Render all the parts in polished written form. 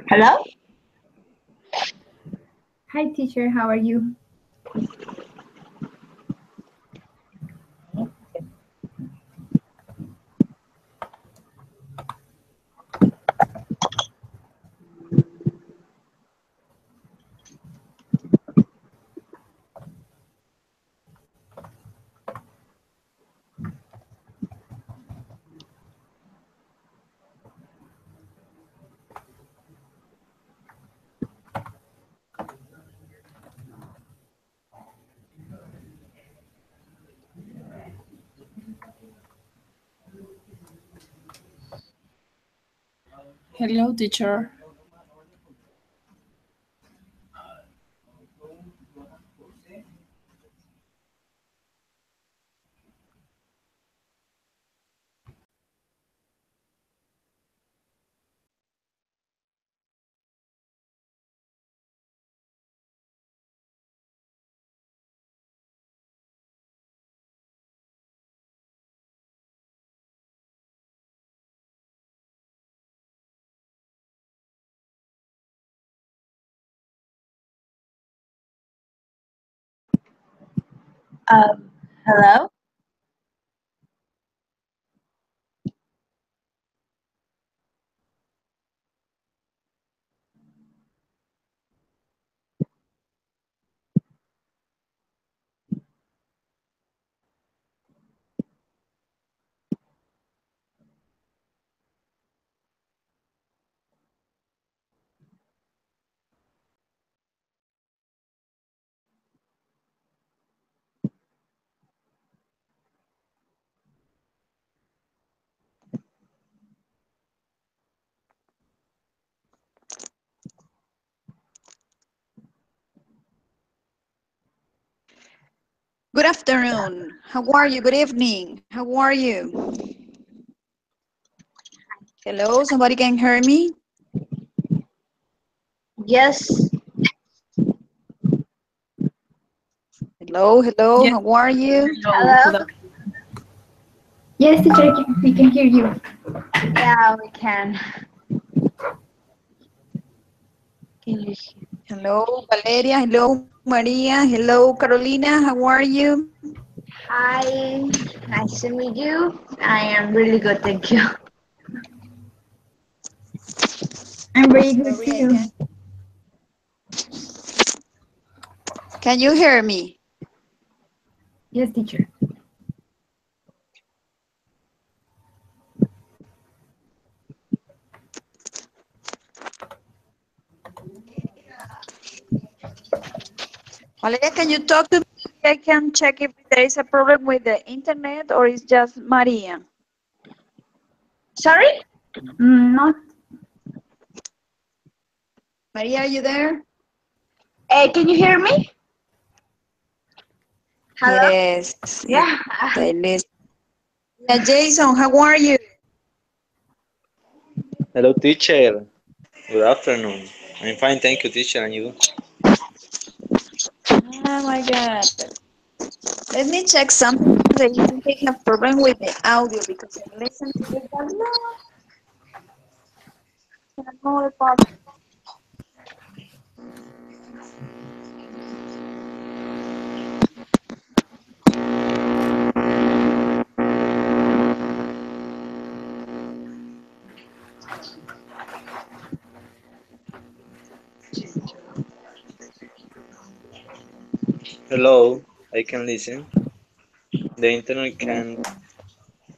Hello? Hi, teacher. How are you? Hello, teacher. Hello? Good afternoon. How are you? Good evening. How are you? Hello, somebody can hear me? Yes. Hello, hello, Yes. how are you? Hello. Hello? Hello. Yes, teacher. We can hear you. Yeah, we can. Can you hear? Hello, Valeria. Hello, Maria. Hello, Carolina. How are you? Hi, nice to meet you. I am really good, thank you. I'm very good Sorry, I too. can't. Can you hear me? Yes, teacher. Valeria, can you talk to me? I can check if there is a problem with the internet or it's just Maria. Sorry? Not. Maria, are you there? Can you hear me? Hello? Yes. Yeah. Okay, listen. Yeah, Jason, how are you? Hello, teacher. Good afternoon. I'm fine, thank you, teacher. And you? Oh my God. Let me check something. I think I have problem with the audio because I listen to it a lot. Another part. Hello, I can listen. The internet can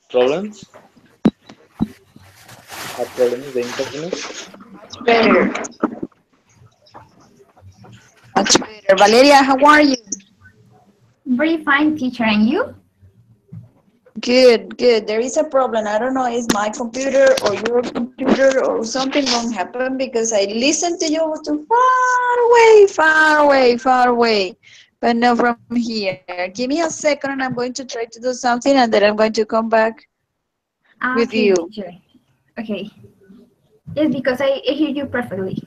problems? Have problems with the internet? Much better. Much better. Valeria, how are you? Very fine, teacher. And you? Good, good. There is a problem. I don't know, is my computer or your computer or something wrong happened because I listened to you to far away, far away, far away, but not from here. Give me a second and I'm going to try to do something and then I'm going to come back with you. Okay, teacher. Okay. Yes, because I hear you perfectly.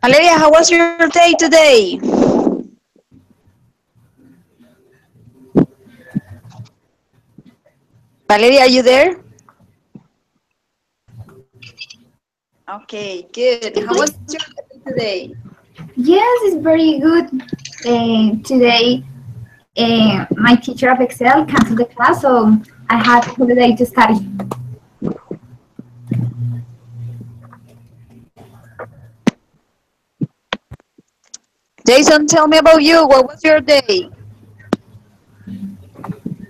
Valeria, how was your day today? Valeria, are you there? Okay, good. How was your day today? Yes, it's very good. Today, my teacher of Excel canceled the class, so I had holiday to study. Jason, tell me about you. What was your day?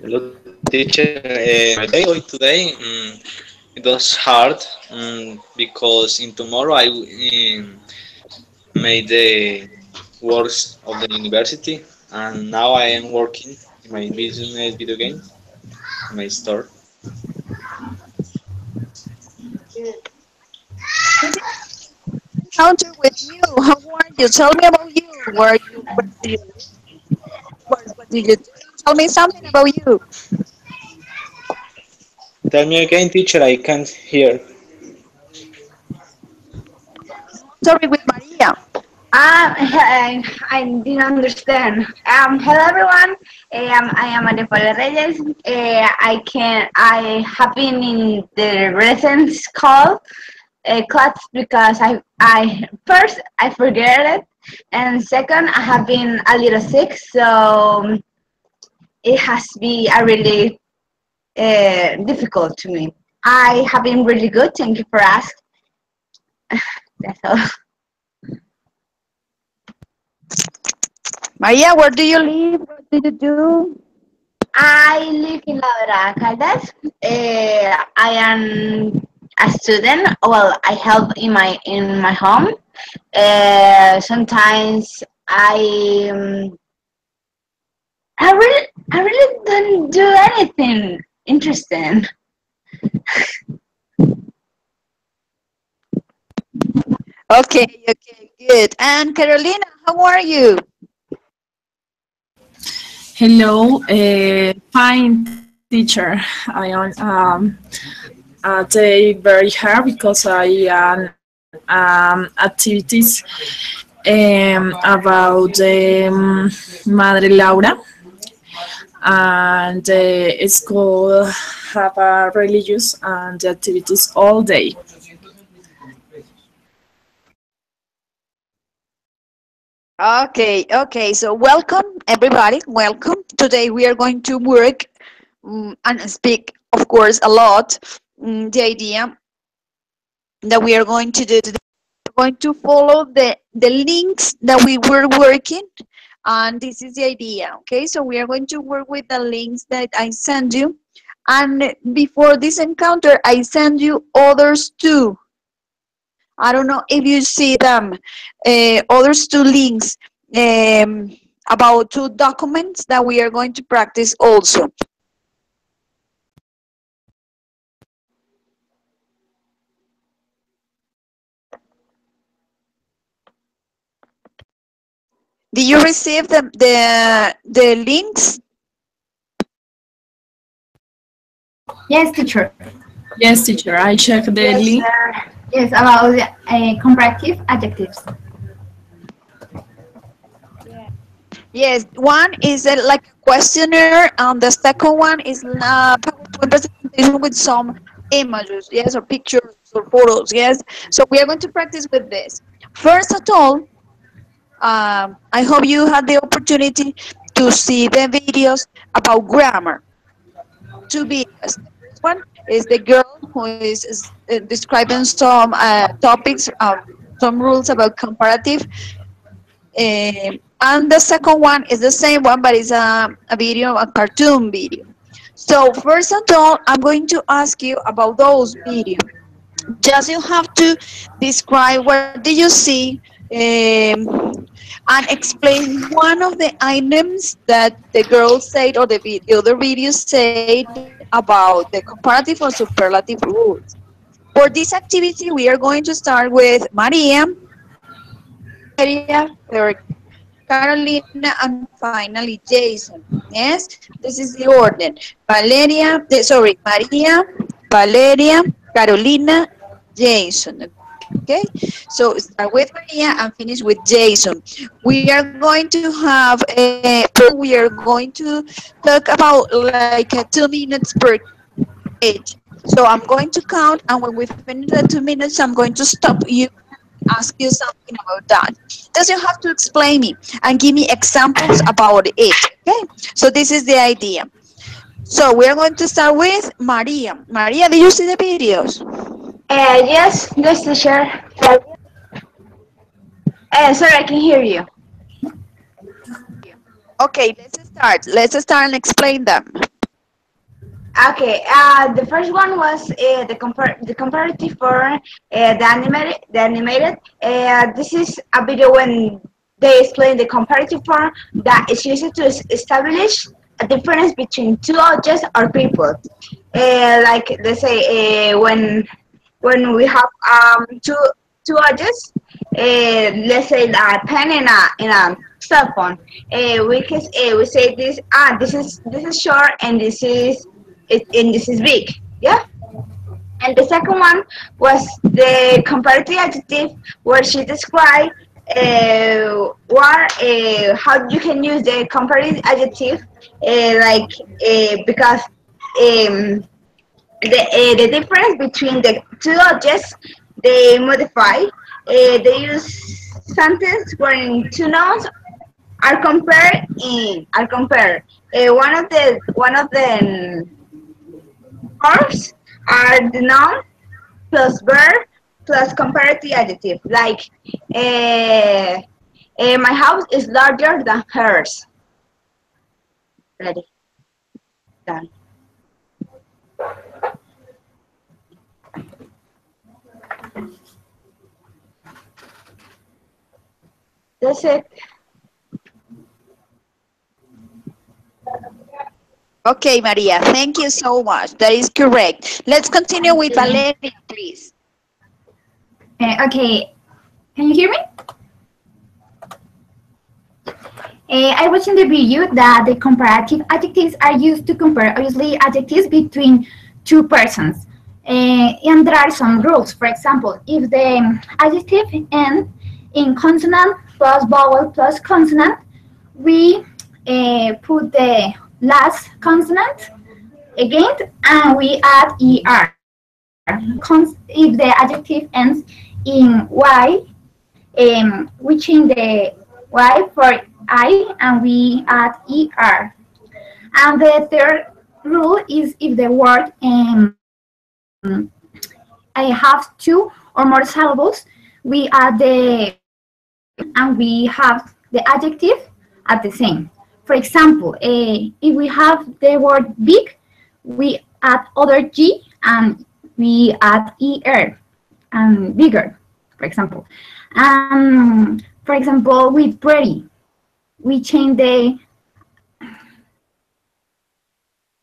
Hello, teacher. My day today, it was hard because in tomorrow I made the works of the university, and now I am working in my business video game, in my store. Encounter with you. How are you? Tell me about you. Where do you live? What do you do? Tell me something about you. Tell me again, teacher. I can't hear. Sorry, with Maria. I didn't understand. Hello everyone. I am Maria Paula Reyes. I have been in the recent call class because I first I forget it, and second I have been a little sick, so it has been a really difficult to me. I have been really good. Thank you for asking. That's all. Maria, where do you live? What do you do? I live in La Caldas. I am a student. Well, I help in my home. Sometimes I really don't do anything interesting. Okay, okay, good. And Carolina, how are you? Hello, fine teacher. I am a day very hard because I am activities about Madre Laura, and school have a religious and activities all day. Okay, okay. So welcome, everybody. Welcome. Today we are going to work and speak, of course, a lot. The idea that we are going to do today, we're going to follow the links that we were working, and this is the idea. Okay, so we are going to work with the links that I send you, and before this encounter, I send you others too. I don't know if you see them. Others two links about two documents that we are going to practice also. Did you receive the links? Yes, teacher. Yes, teacher. I checked the Yes, link. sir. Yes, about comparative adjectives. Yes, one is like a questionnaire, and the second one is a PowerPoint presentation with some images, yes, or pictures or photos, yes. So we are going to practice with this. First of all, I hope you had the opportunity to see the videos about grammar. Two videos. The first one is the girl who is describing some topics, some rules about comparative. And the second one is the same one, but it's a video, a cartoon video. So first of all, I'm going to ask you about those videos. Just you have to describe what do you see and explain one of the items that the girl said or the other video said about the comparative or superlative rules. For this activity, we are going to start with Maria, Valeria, Carolina, and finally Jason. Yes, this is the order. Maria, Valeria, Carolina, Jason. Okay, so start with Maria and finish with Jason. We are going to have we are going to talk about like 2 minutes per each. So I'm going to count, and when we finish the 2 minutes, I'm going to stop you, ask you something about that. Does you have to explain me and give me examples about it. Okay, so this is the idea. So we're going to start with Maria. Maria, did you see the videos? Yes, teacher. Sorry, I can hear you. Okay, let's start. Let's start and explain them. Okay, the first one was the comparative for the animated. This is a video when they explain the comparative form that is used to establish a difference between two objects or people. Like let's say when we have two objects, let's say a pen and a cell phone. We say this is short and this is big. Yeah. And the second one was the comparative adjective, where she described how you can use the comparative adjective, because um, the difference between the two objects they modify. They use sentence wherein two nouns are compared. One of the verbs are the noun plus verb plus comparative adjective. Like, my house is larger than hers. Ready? Done. That's it. Okay, Maria, thank you so much. That is correct. Let's continue with Valeria, please. Okay, can you hear me? I watched in the video that the comparative adjectives are used to compare, obviously, adjectives between two persons. And there are some rules. For example, if the adjective ends in consonant plus vowel plus consonant, we put the last consonant again and we add er. If the adjective ends in y, we change the y for I and we add er. And the third rule is if the word I have two or more syllables, we add the and we have the adjective at the same. For example, if we have the word big, we add other g and we add er and bigger, for example. For example, with pretty, we change the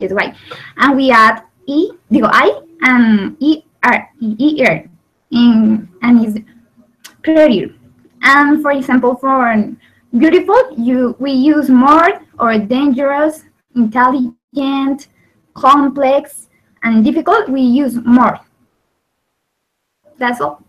is right, and we add I and er, and is prettier. And for example, for beautiful, we use more or dangerous, intelligent, complex, and difficult. We use more. That's all.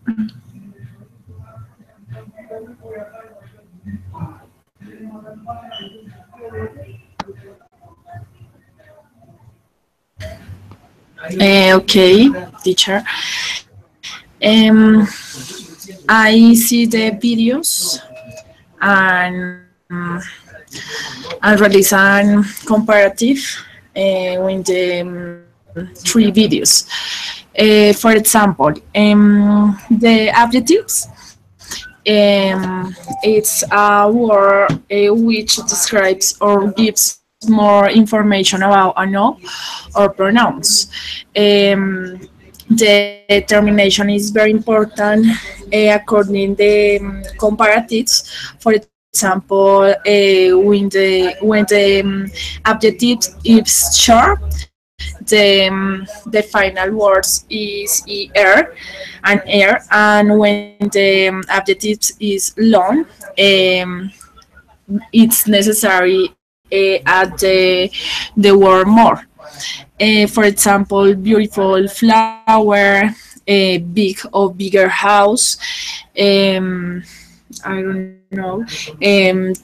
Okay, teacher. I see the videos and release a comparative with the three videos. For example, the adjectives. It's a word which describes or gives more information about a noun or pronouns. The termination is very important according the comparatives. For example, when the adjective is short, the final words is er, and when the adjective is long, it's necessary add the word more. For example, beautiful flower, a big or bigger house. I don't know.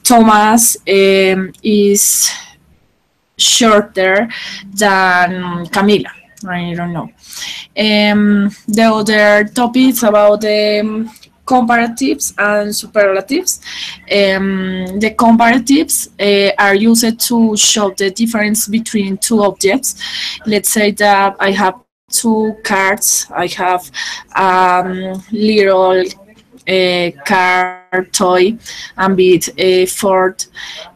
Thomas is shorter than Camila. I don't know. The other topics about comparatives and superlatives. The comparatives are used to show the difference between two objects. Let's say that I have two cards. I have little car toy and with a Ford.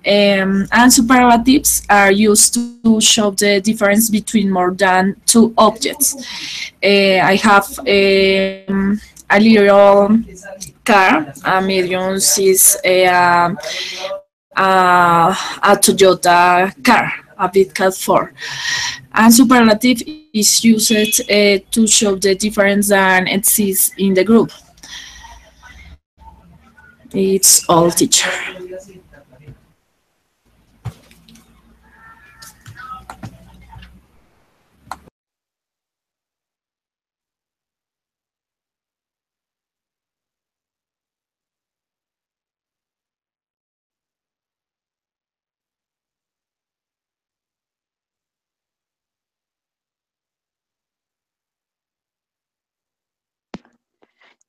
And superlatives are used to show the difference between more than two objects. I have a little car, a medium is a Toyota car, a big cat 4. And superlative is used to show the difference that exists in the group. It's all, teacher.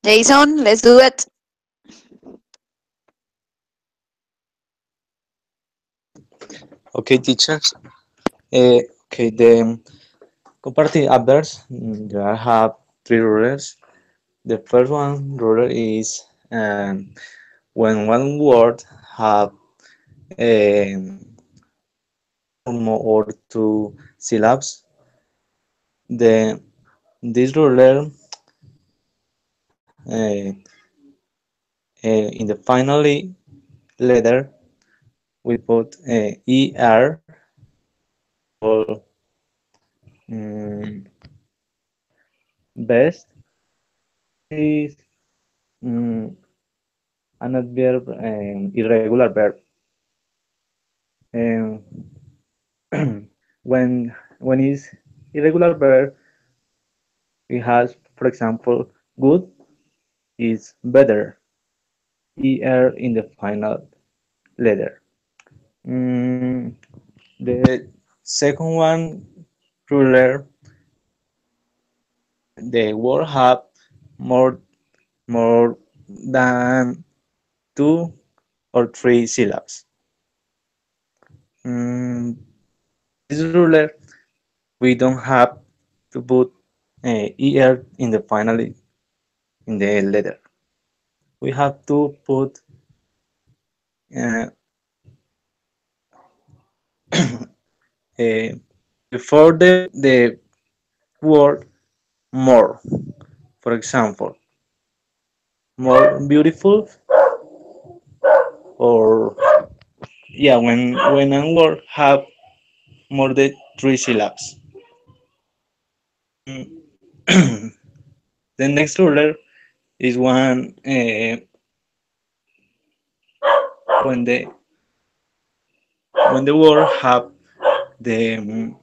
Jason, let's do it. Okay, teachers. Okay, the comparative adverbs, there have three rulers. The first one ruler is when one word have um, more or two syllables. The this ruler in the final letter we put er or best is um, an adverb, irregular verb. Um, when is irregular verb, it has, for example, good is better, er in the final letter. The second one, ruler, the word have more more than two or three syllables. This ruler, we don't have to put er in the final in the letter. We have to put uh, before the word more. For example, more beautiful, or yeah, when a word have more than three syllables. The next ruler is one when the word have the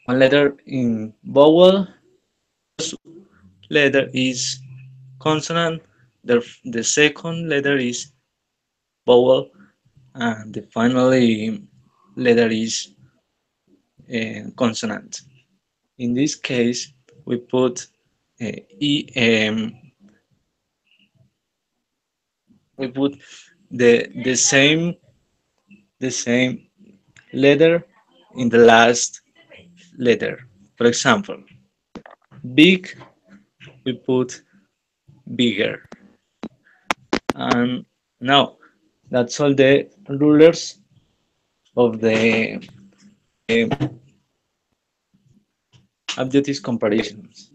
one letter in vowel, letter is consonant, the second letter is vowel, and the finally letter is consonant. In this case, we put we put the same letter in the last letter. For example, big, we put bigger. And now that's all the rulers of the adjectives comparisons.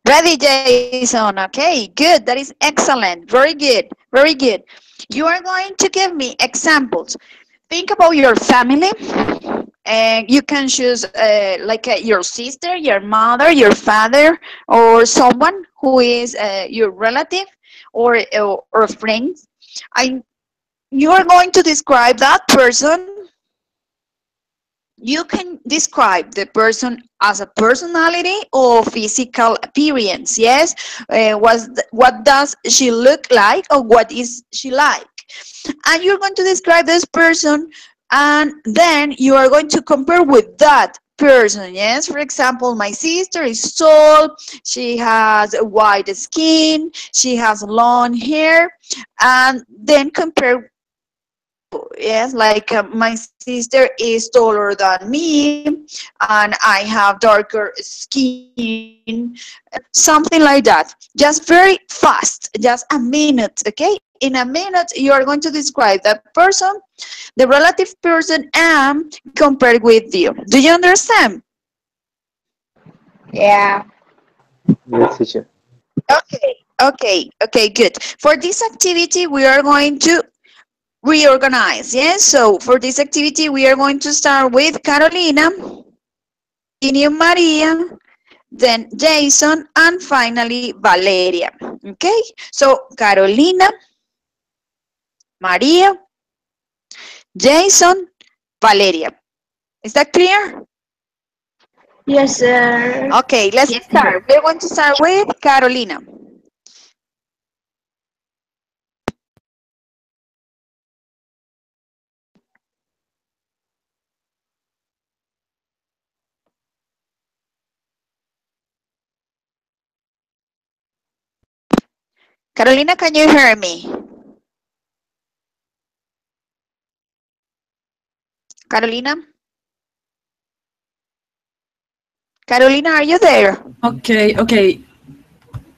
Ready, Jason. Okay, good. That is excellent. Very good. Very good. You are going to give me examples. Think about your family. And you can choose like your sister, your mother, your father, or someone who is your relative. or friends, I you are going to describe that person. You can describe the person as a personality or physical appearance. Yes, what does she look like, or what is she like? And you're going to describe this person, and then you are going to compare with that person. Yes, for example, my sister is tall, she has white skin, she has long hair, and then compare. Yes, like my sister is taller than me, and I have darker skin, something like that. Just very fast, just a minute, okay? In a minute, you are going to describe that person, the relative person, and compare with you. Do you understand? Yeah. Yes, teacher. Okay, good. For this activity, we are going to reorganize. Yes, so for this activity, we are going to start with Carolina, continue Maria, then Jason, and finally Valeria. Okay, so Carolina, Maria, Jason, Valeria. Is that clear? Yes, sir. Okay, let's Yes, teacher. start. We're going to start with Carolina. Carolina, can you hear me? Carolina? Carolina, are you there? Okay.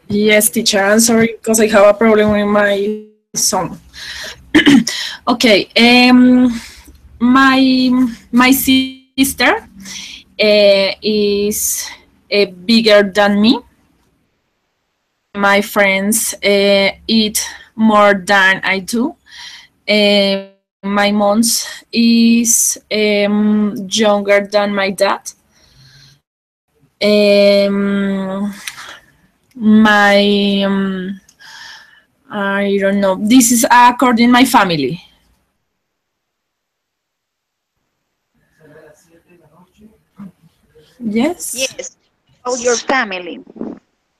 Yes, teacher. I'm sorry because I have a problem with my son. Okay. My sister is bigger than me. My friends eat more than I do. My mom is younger than my dad. My I don't know. This is according my family. Yes. Yes. Oh, your family.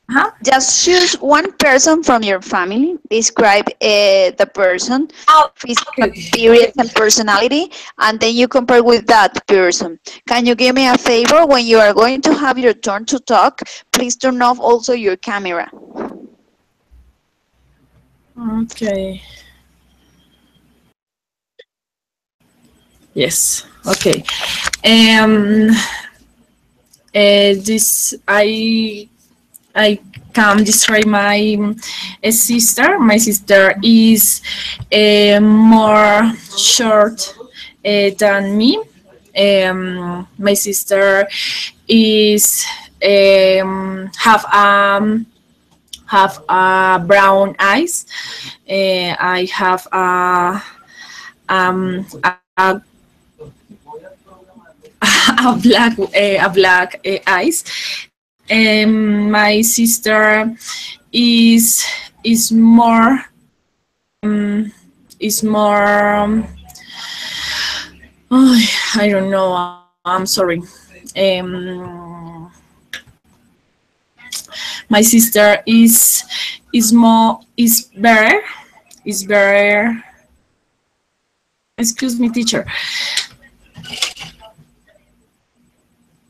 Huh? Just choose one person from your family. Describe the person, Oh, physical okay. appearance and personality, and then you compare with that person. Can you give me a favor? When you are going to have your turn to talk, please turn off also your camera. Okay. Yes. Okay. Um. This I can describe my sister. My sister is more short than me. My sister is have brown eyes. I have a a black eyes. My sister is is more is more I don't know. I'm sorry. My sister is better is better. Excuse me, teacher.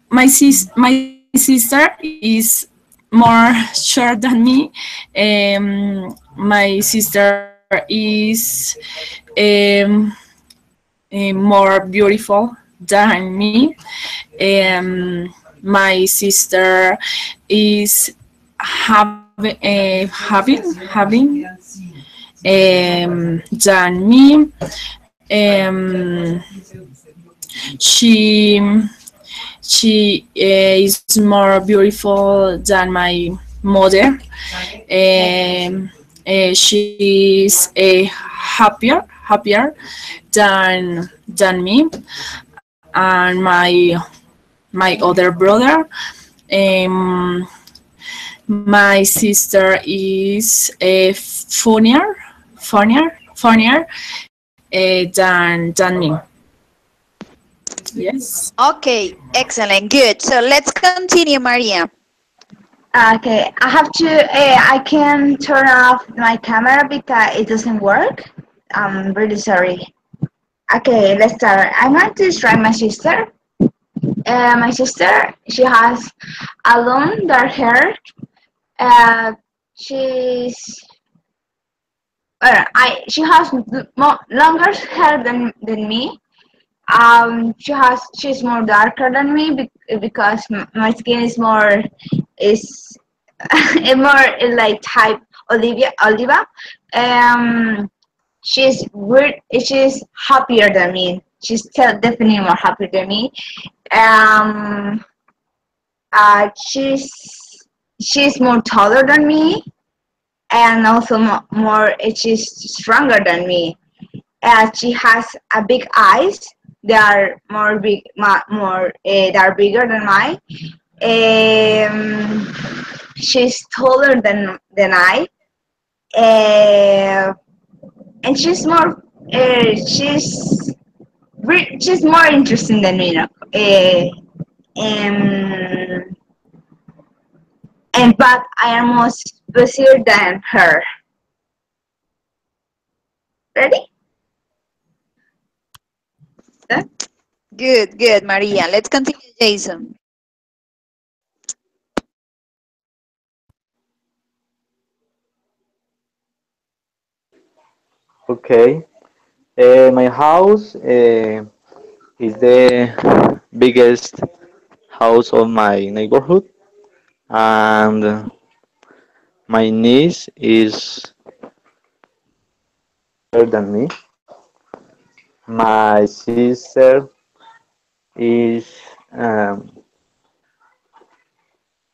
My sister is more short than me. My sister is more beautiful than me. My sister is having than me. She is more beautiful than my mother. She is happier than me, and my other brother. Um, My sister is funnier than me. Yes. Okay, excellent, good. So let's continue, Maria. Okay, I have to. I can turn off my camera because it doesn't work. I'm really sorry. Okay, let's start. I'm going to describe my sister. My sister, she has a long dark hair. Uh, she's she has longer hair than me. She's more darker than me because my skin is more is more like type Oliva. Um, she's weird. She's happier than me. She's definitely more happier than me. Um, she's more taller than me, and also more she's stronger than me. She has a big eyes. They are more big, more they are bigger than mine. Um, she's taller than I, uh, and she's more interesting than me. Um, and but I am more busier than her. Ready? Done? Good, good, Maria. Let's continue, Jason. Okay. My house is the biggest house of my neighborhood, and my niece is older than me. My sister is um,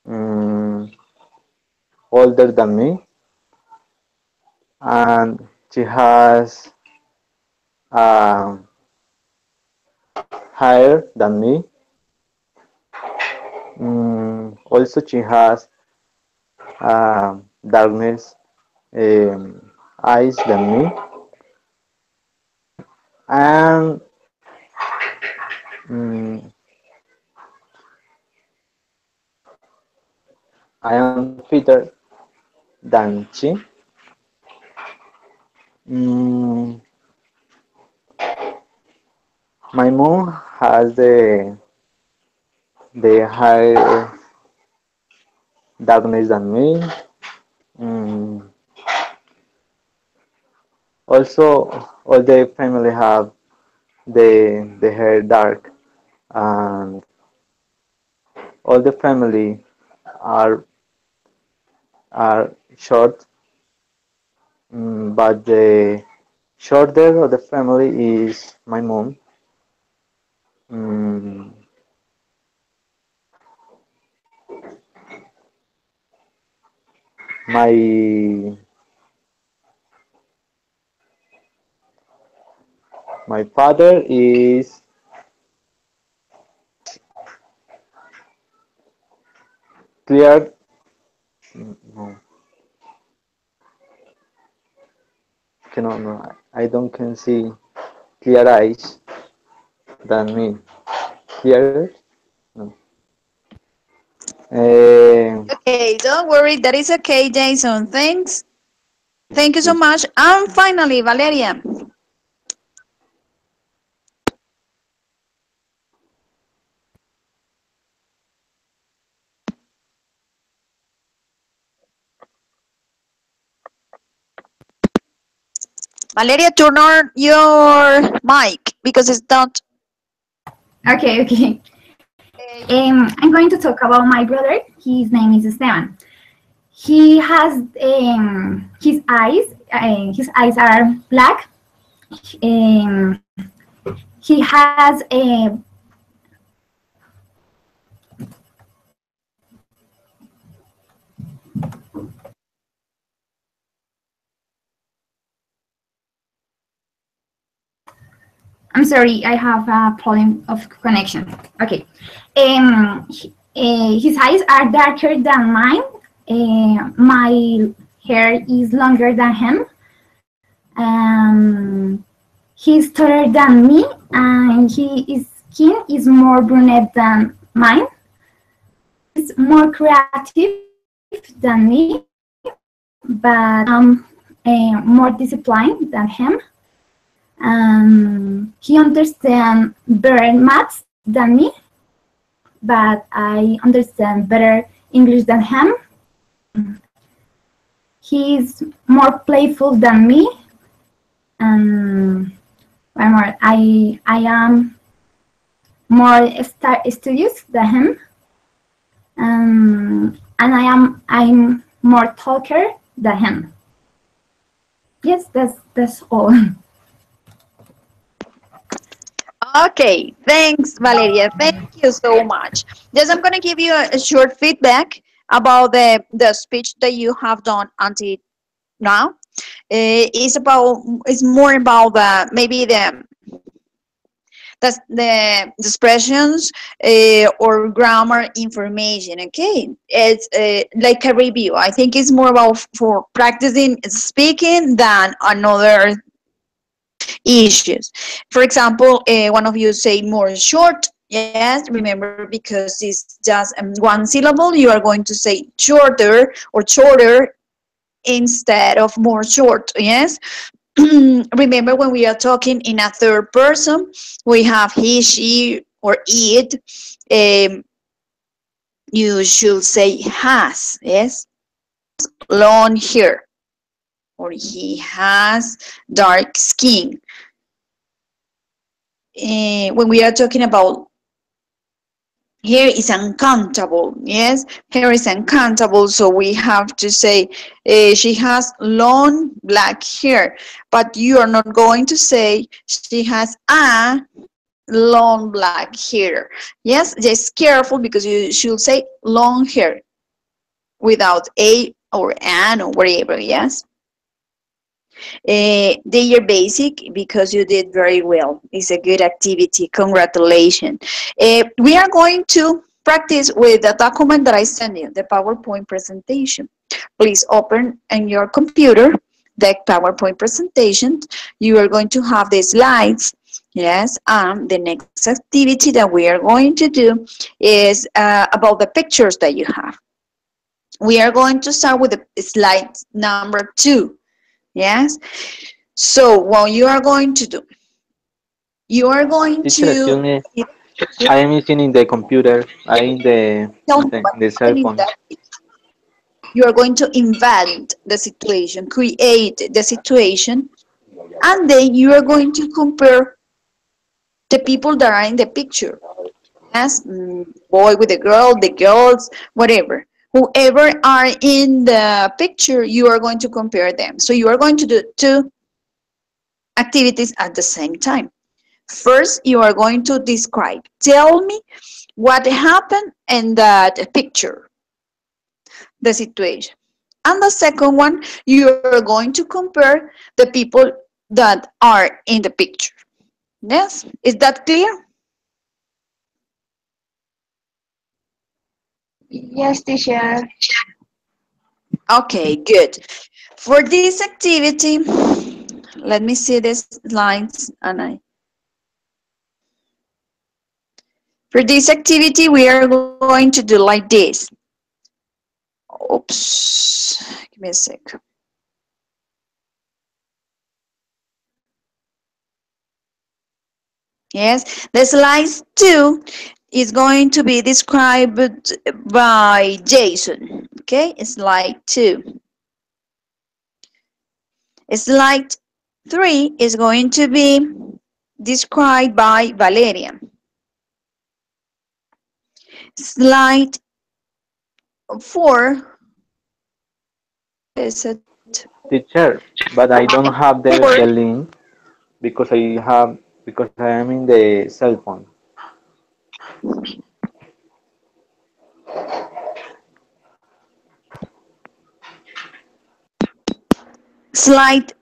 mm, older than me, and she has um, higher than me. Also, she has darkness eyes than me, and mm, I am fitter than she. Mm, my mom has the higher darkness than me. Mm, Also, all the family have the hair dark, and all the family are are short. But the shorter of the family is my mom. Mm, my my father is clear. No, cannot. No, I don't can see clear eyes than me. Clear? No. Okay, don't worry, that is okay, Jason. Thanks. Thank you so Yes. much. And finally, Valeria. Valeria, turn on your mic because it's not. Okay, okay. I'm going to talk about my brother. His name is Esteban. He has his eyes are black. Um, he has a I'm sorry, I have a problem of connection. Okay. His eyes are darker than mine, My hair is longer than him. He's taller than me, and his skin is more brunette than mine. He's more creative than me, but more disciplined than him. He understands better maths than me, but I understand better English than him. He's more playful than me. One more. I am more studious than him. And I'm more talker than him. Yes, that's all. Okay, thanks, Valeria. Thank you so much. Yes, I'm going to give you a short feedback about the speech that you have done until now. It's more about maybe the expressions or grammar information. Okay, it's like a review. I think it's more about for practicing speaking than another issues. For example, one of you say more short. Yes, remember, because it's just one syllable, you are going to say shorter or shorter instead of more short. Yes. Remember, when we are talking in a third person, we have he, she, or it. Um, you should say has. Yes, long hair, or he has dark skin. When we are talking about hair is uncountable, yes, hair is uncountable, so we have to say she has long black hair, but you are not going to say she has a long black hair. Yes, just careful, because you should say long hair without a or an or whatever. Yes. They are basic because you did very well. It's a good activity. Congratulations. We are going to practice with the document that I sent you, the PowerPoint presentation. Please open in your computer the PowerPoint presentation. You are going to have the slides. Yes, and the next activity that we are going to do is about the pictures that you have. We are going to start with the slide number 2. Yes. So what you are going to do, you are going Teacher, excuse to me. I am using in the computer. I in tell me what the cell happened in phone. that. You are going to invent the situation, create the situation, and then you are going to compare the people that are in the picture. Yes, boy with the girl, the girls, whatever. Whoever are in the picture, you are going to compare them. So you are going to do 2 activities at the same time. First, you are going to describe. Tell me what happened in that picture, the situation. And the second one, you are going to compare the people that are in the picture. Yes? Is that clear? Yes, teacher. Okay, good. For this activity, let me see these lines. For this activity, we are going to do like this. Oops, give me a sec. Yes, the slide 2 is going to be described by Jason. Okay, slide 2. Slide 3 is going to be described by Valeria. Slide 4 is it? Teacher, but I don't have the link because I am in the cell phone. Slide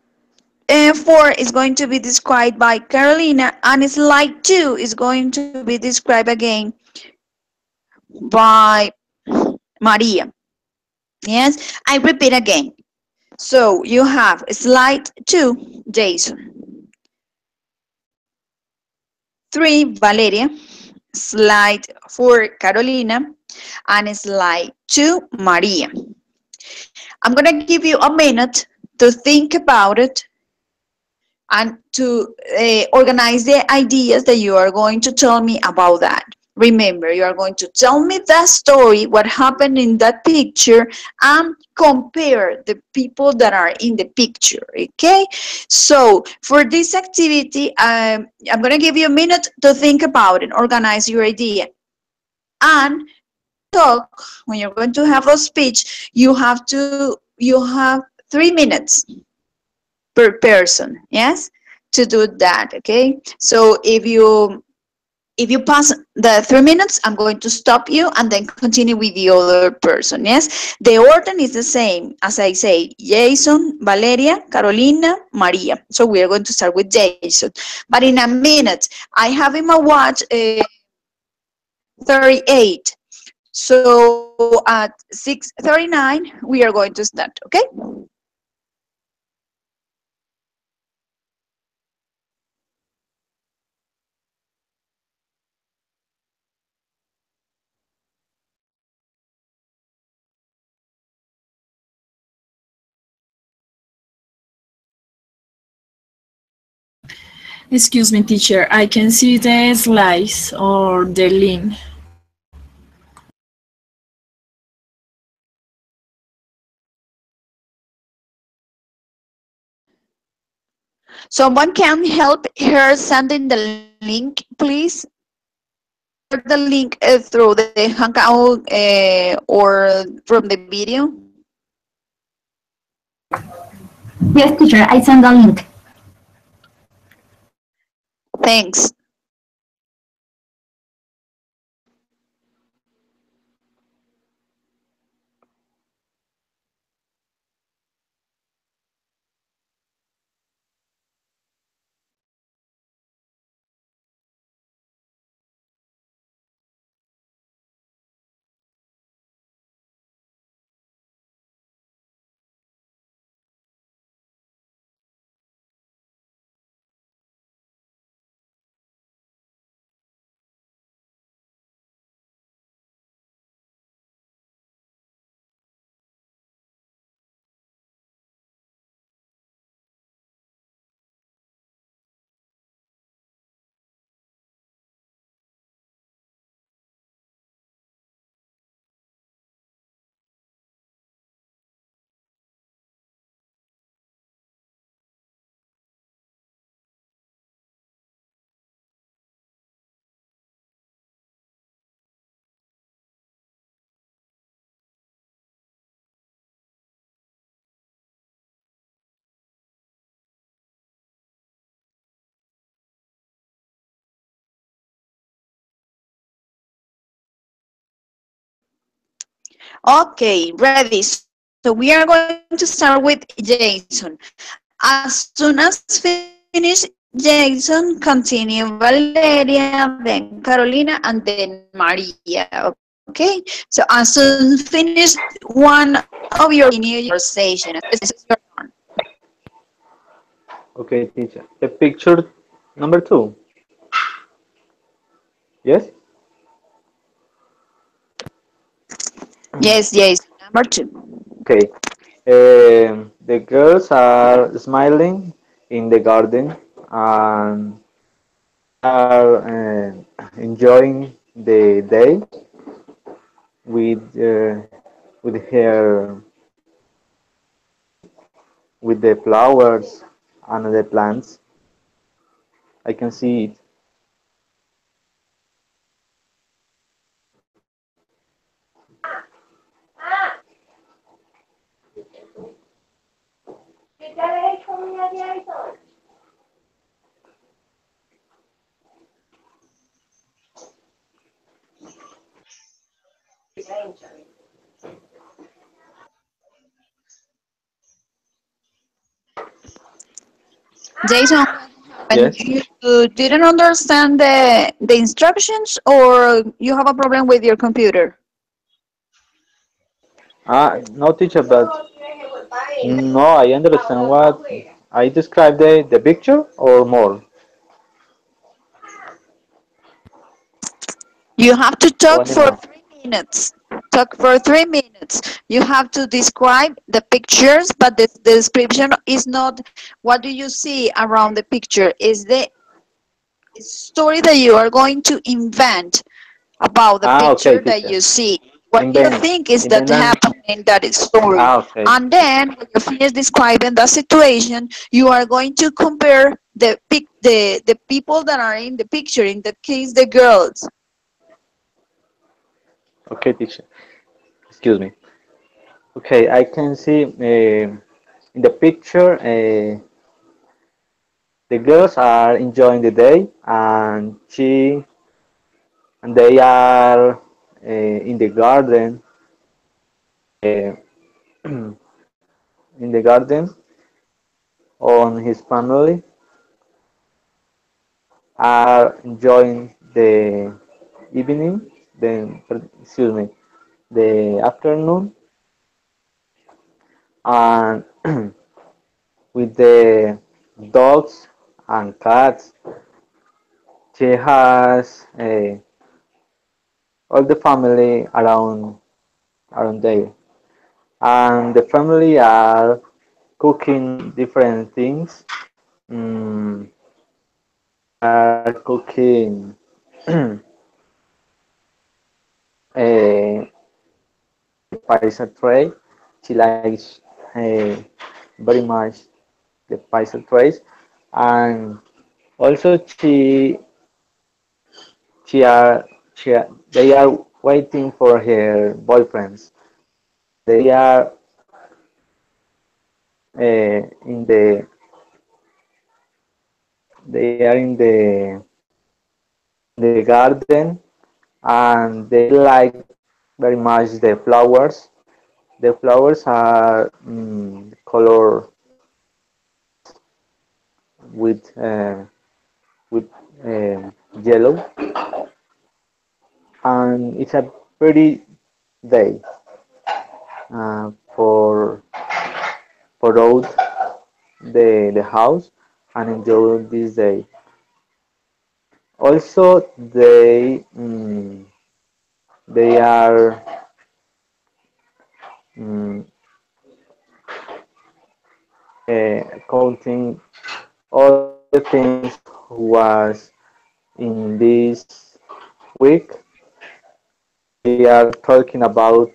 4 is going to be described by Carolina, and slide 2 is going to be described again by Maria. Yes, I repeat again. So you have slide 2, Jason. 3, Valeria. Slide 4, Carolina. And slide 2, Maria. I'm going to give you a minute to think about it and to organize the ideas that you are going to tell me about that. Remember, you are going to tell me that story, what happened in that picture, and compare the people that are in the picture, okay? So for this activity, I'm going to give you a minute to think about it, organize your idea. And talk, when you're going to have a speech, you have 3 minutes per person, yes, to do that, okay? So if you pass the 3 minutes, I'm going to stop you and then continue with the other person, yes? The order is the same, as I say, Jason, Valeria, Carolina, Maria. So we are going to start with Jason. But in a minute, I have in my watch 38. So at 6:39, we are going to start, okay? Excuse me, teacher. I can see the slides or the link. Someone can help her sending the link, please? Share the link through the Hangout or from the video. Yes, teacher, I send the link. Thanks. Okay, ready. So we are going to start with Jason. As soon as finish Jason, continue Valeria, then Carolina, and then Maria, okay? So as soon finish one of your conversation, continue your conversation. This is your turn. Okay, teacher. The picture number 2. Yes? Yes, yes, number 2. Okay. The girls are smiling in the garden and are enjoying the day with with her with the flowers and the plants. I can see it. Jason, and Yes. you didn't understand the instructions or you have a problem with your computer? No, teacher, but no, I understand what I described the picture or more. You have to Oh, I talk need for more. 3 minutes. Talk for 3 minutes. You have to describe the pictures, but the description is not what do you see around the picture. Is the story that you are going to invent about the Okay, picture that teacher. you see. What do you Invent. think is that Invent and happening in that story? okay. And then when you finish describing the situation, you are going to compare the people that are in the picture, in that case the girls. Okay, teacher. Excuse me. Okay, I can see in the picture the girls are enjoying the day and they are in the garden uh, in the garden on his family are enjoying the evening, then excuse me, the afternoon, and with the dogs and cats. She has all the family around there, and the family are cooking different things. They are cooking a paisa tray. She likes very much the paisa trays, and also she are they are waiting for her boyfriends. They are in the garden, and they like very much the flowers. The flowers are color with with yellow, and it's a pretty day for out the house and enjoy this day. Also, they are mm, counting all the things was in this week. They are talking about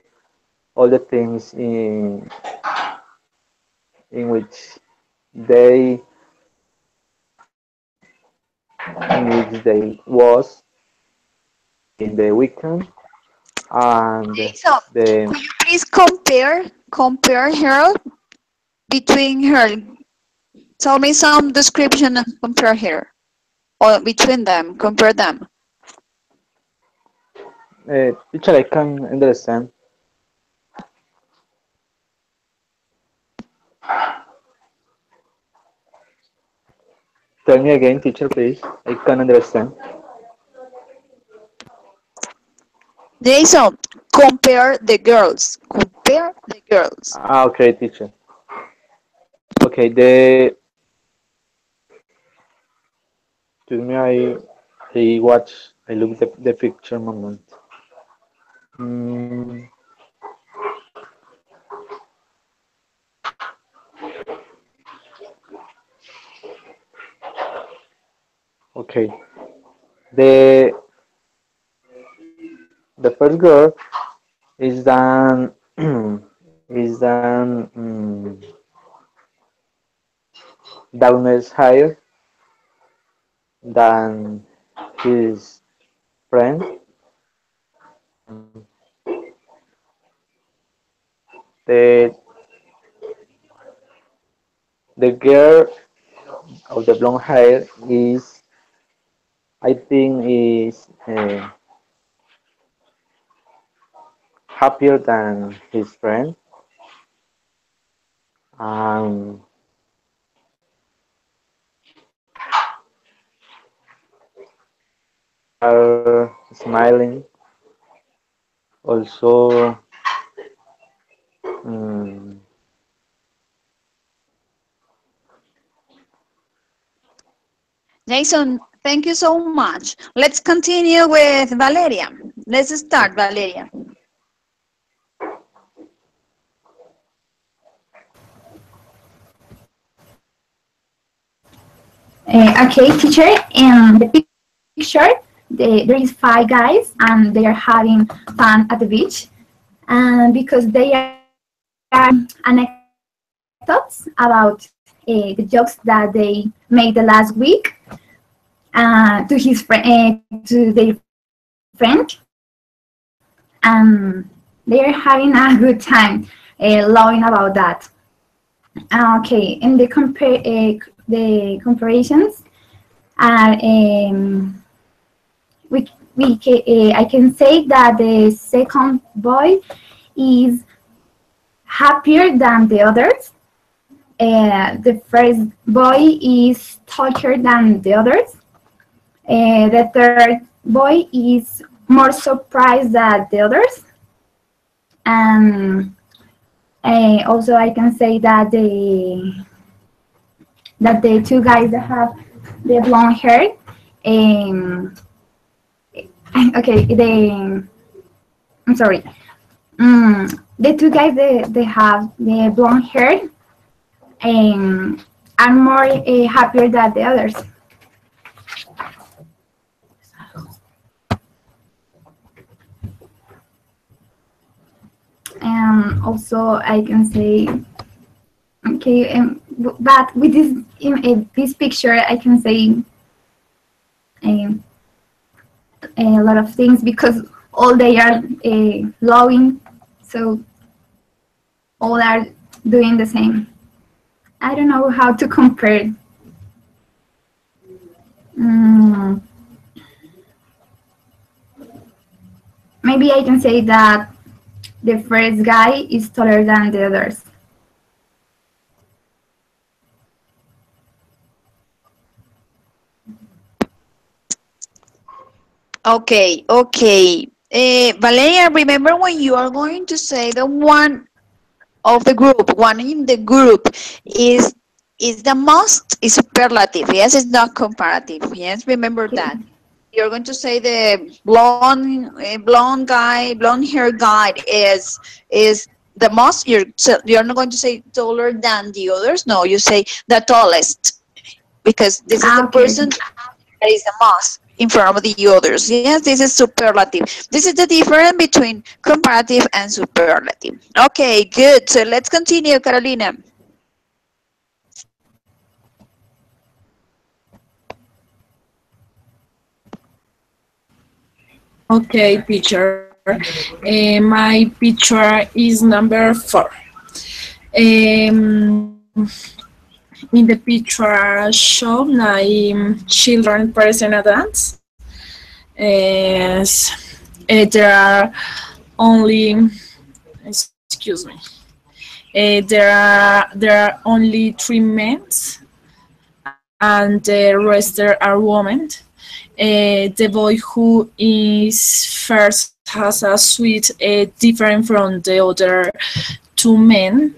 all the things in which they was in the weekend and Okay, so the could you please compare her between her? Tell me some description and compare her, or between them, compare them. teacher I can understand. Tell me again, teacher, please. I can understand. Jason, compare the girls. Compare the girls. Okay, teacher. Okay, the excuse me, I watch I look the picture moment. Mm, okay, the the first girl is done is done Downers higher than his friend. The the girl of the blonde hair is I think is happier than his friend. Um, they are smiling. Also, Mm, Jason, thank you so much. Let's continue with Valeria. Let's start, Valeria. Okay, teacher. In the picture, there is 5 guys, and they are having fun at the beach. And because they are anecdotes about the jokes that they made the last week to his friend, to their friend, and they are having a good time laughing about that. Okay, and the comparisons are I can say that the second boy is happier than the others. The first boy is taller than the others. The third boy is more surprised than the others. And also I can say that the 2 guys that have the blonde hair, okay, I'm sorry. The 2 guys they have the blonde hair are more happier than the others. Also, I can say, okay, but with this picture, I can say a lot of things because all they are loving, so all are doing the same. I don't know how to compare. Maybe I can say that the first guy is taller than the others. Okay, okay. Valeria, remember when you are going to say the one of the group, one in the group is the most, is superlative. Yes, it's not comparative. Yes, remember that. You're going to say the blonde guy, blonde hair guy is the most. You're not going to say taller than the others. No, you say the tallest because this is the Okay. person that is the most in front of the others. Yes, this is superlative. This is the difference between comparative and superlative. Okay, good. So let's continue, Carolina. Okay, teacher. My picture is number 4. In the picture shown, children present a dance. There are only, excuse me, there are only 3 men, and the rest are women. The boy who is first has a suit different from the other 2 men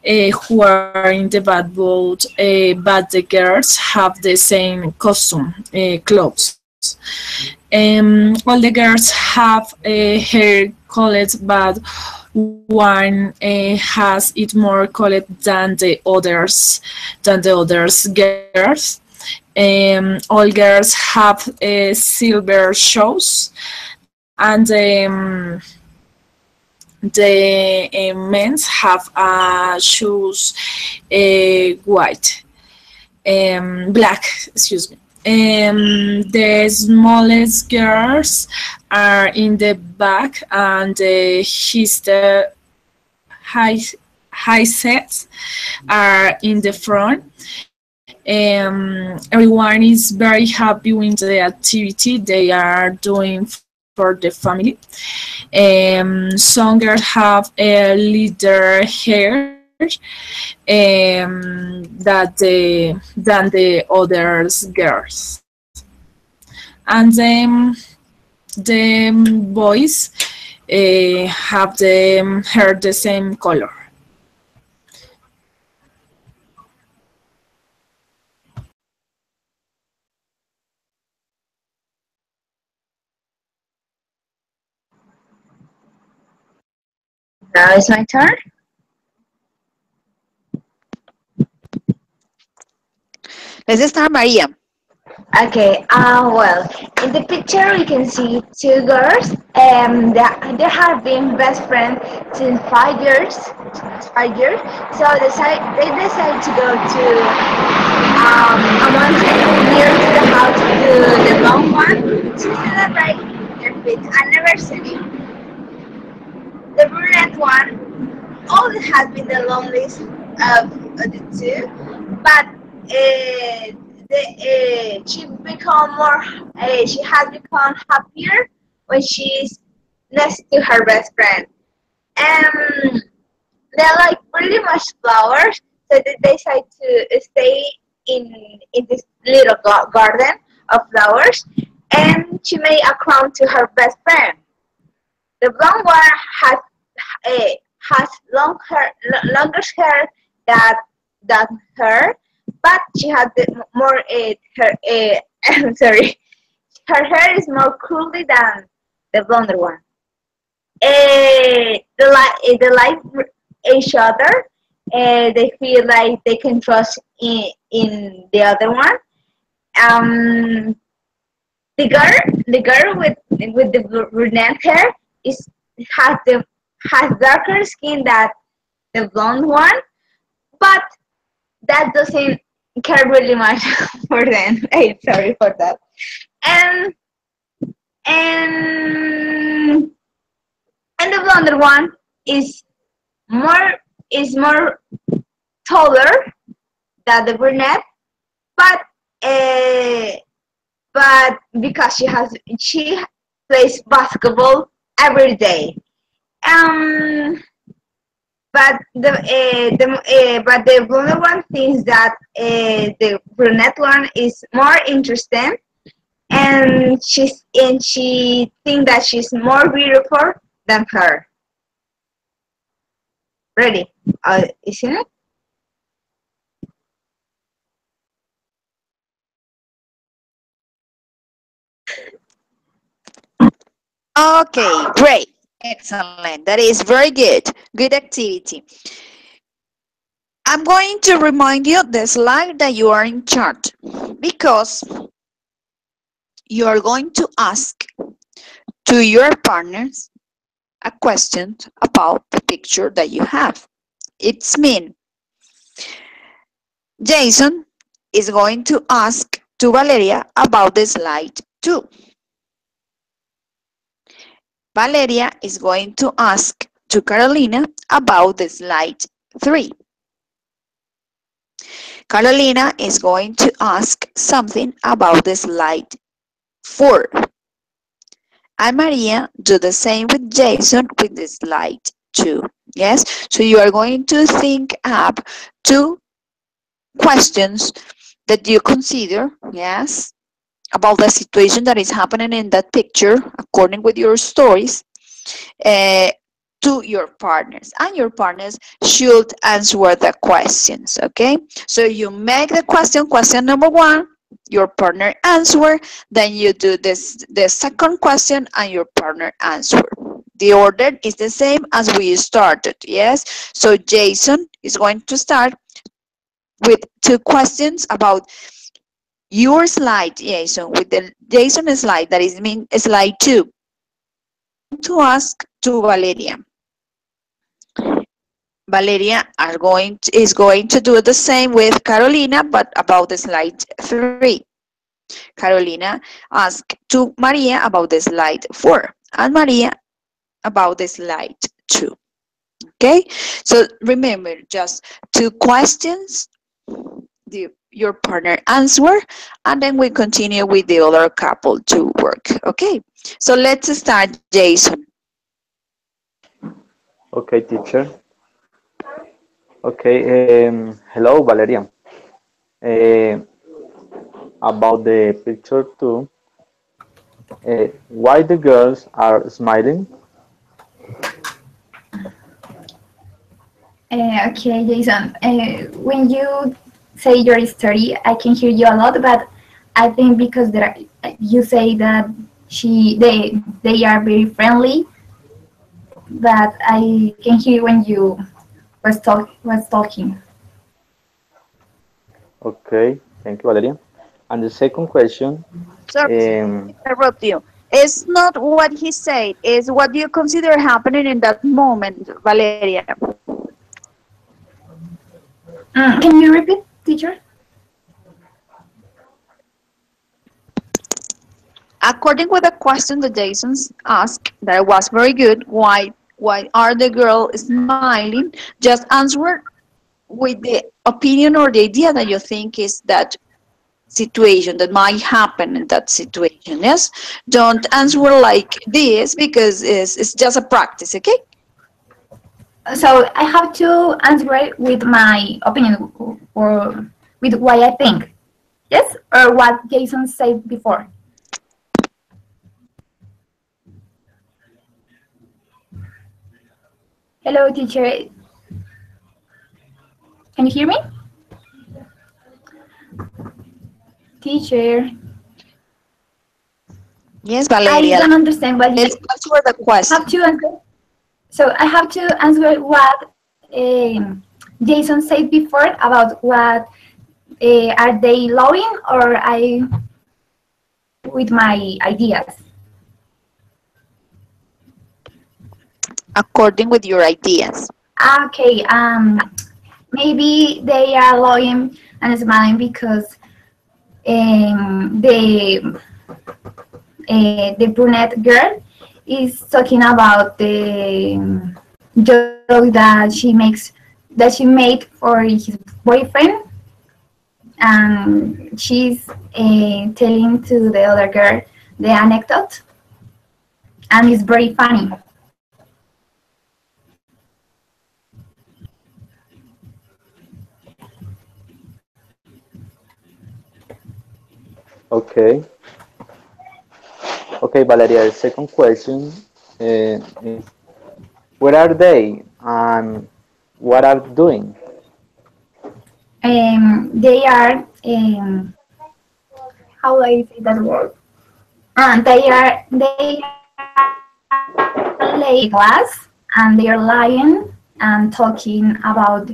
who are in the bad boat, but the girls have the same costume, clothes. All the girls have hair colored, but one has it more colored than the others girls. All girls have silver shoes, and the men's have shoes white, black, excuse me. The smallest girls are in the back, and the high sets are in the front. Everyone is very happy with the activity they are doing for the family. Some girls have a lighter hair than the other girls, and then the boys have the hair the same color. Now it's my turn. Let's start, Maria. Okay, well, in the picture we can see two girls. They have been best friends since 5 years. So they decide to go to a mountain near to the house to the long one to celebrate their 5th anniversary. The brunette one always has been the loneliest of the two, but she has become happier when she's next to her best friend. Um, they like pretty much flowers, so they decide to stay in this little garden of flowers, and she made a crown to her best friend. The blonde one has longer hair than her, but she has more I'm sorry, her hair is more curly than the blonde one. They like each other. They feel like they can trust in the other one. Um, the girl with the brunette hair is has the has darker skin than the blonde one, but that doesn't care really much for them. I'm sorry for that. And and and the blonde one is more more taller than the brunette, but uh, but because she plays basketball every day. Um, but the blonde one thinks that the brunette one is more interesting, and she thinks that she's more beautiful than her. Ready? Isn't it? Okay, great. Excellent. That is very good. Good activity. I'm going to remind you the slide that you are in charge, because you are going to ask to your partners a question about the picture that you have. It's mean Jason is going to ask to Valeria about the slide 2. Valeria is going to ask to Carolina about the slide 3. Carolina is going to ask something about the slide 4. And Maria do the same with Jason with the slide 2. Yes, so you are going to think up 2 questions that you consider, yes, about the situation that is happening in that picture according with your stories, to your partners, and your partners should answer the questions. Okay, so you make the question number 1, your partner answer, then you do the second question and your partner answer. The order is the same as we started. Yes, so Jason is going to start with 2 questions about your slide, Jason, with the Jason slide, that is mean slide 2. To ask to Valeria. Valeria is going to do the same with Carolina, but about the slide 3. Carolina asked to Maria about the slide 4, and Maria about the slide 2. Okay, so remember, just 2 questions, your partner answer, and then we continue with the other couple to work. Okay, so let's start, Jason. Okay, teacher. Okay, hello, Valeria. About the picture 2, why the girls are smiling? Okay, Jason. When you say your story, I can hear you a lot, but I think because you say that they are very friendly, that I can hear when you was talking. Okay, thank you, Valeria. And the second question, Sorry, um, interrupt you. It's not what he said, it's what you consider happening in that moment, Valeria. Can you repeat, teacher? According with the question that Jason asked, that was very good. Why are the girls smiling? Just answer with the opinion or the idea that you think is that situation that might happen in that situation. Yes, don't answer like this because it's just a practice. Okay. So I have to answer it with my opinion or with what I think. Yes, or what Jason said before. Hello, teacher. Can you hear me? Teacher. Yes, I Valeria. don't understand what you Let's answer the question. have to answer. So I have to answer what Jason said before about what are they loving or I with my ideas. According with your ideas. Okay, maybe they are loving and smiling because the brunette girl is talking about the joke that she made for his boyfriend, and she's telling to the other girl the anecdote, and it's very funny. okay. Okay, Valeria, the second question is, where are they and what are doing? They are how do I say that word? And they are laying glass and they are lying and talking about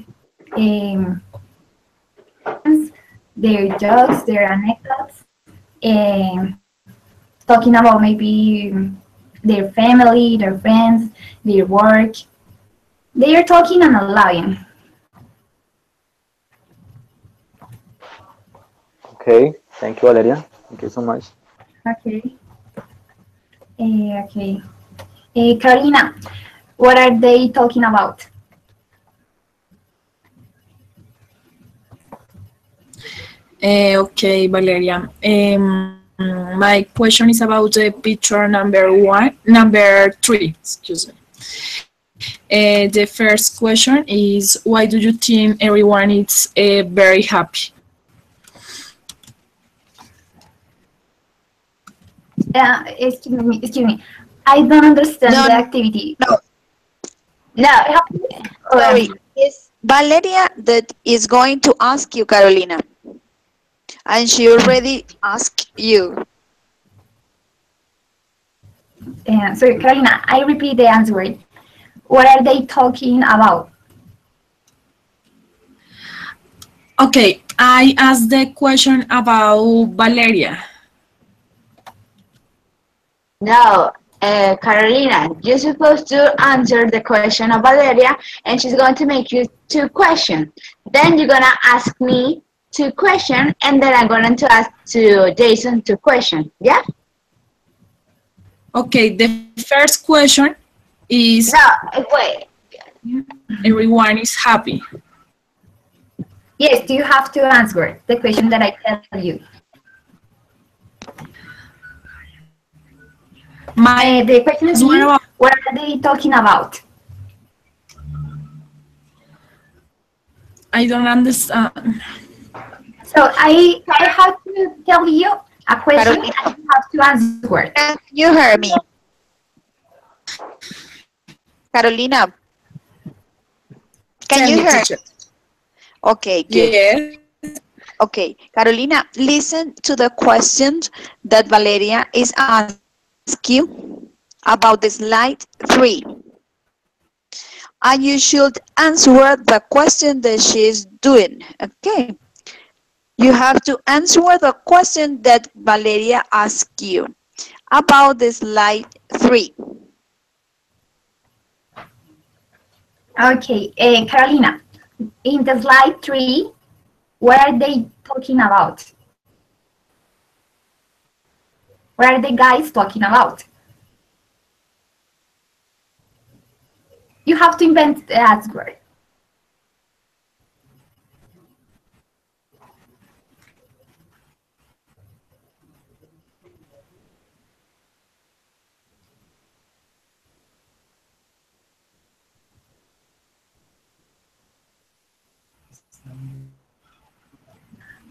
um, their jokes, their anecdotes, talking about maybe their family, their friends, their work. They are talking and lying. Okay, thank you, Valeria. Thank you so much. Okay. Okay. Karina, what are they talking about? Okay, Valeria. My question is about the picture number three, excuse me. The first question is, why do you think everyone is very happy? Excuse me. I don't understand No, the activity. no, No. sorry. It's Valeria that is going to ask you, Carolina. And she already asked you. So, Karina, I repeat the answer. What are they talking about? Okay, I asked the question about Valeria. No, Carolina, you're supposed to answer the question of Valeria, and she's going to make you two questions. Then you're gonna ask me two questions, and then I'm going to ask to Jason two questions. Yeah? Okay, the first question is, No, wait. everyone is happy. Yes, you have to answer the question that I tell you. The question is, what are they talking about? I don't understand. So I have to tell you a question and you have to answer. Can you hear me? Carolina, can you hear? Okay, good. Yes. Okay, Carolina, listen to the questions that Valeria is asking you about the slide 3. and you should answer the question that she's doing. Okay. You have to answer the question that Valeria asked you about the slide 3. Okay, Carolina, in the slide 3, what are they talking about? What are the guys talking about? You have to invent that word.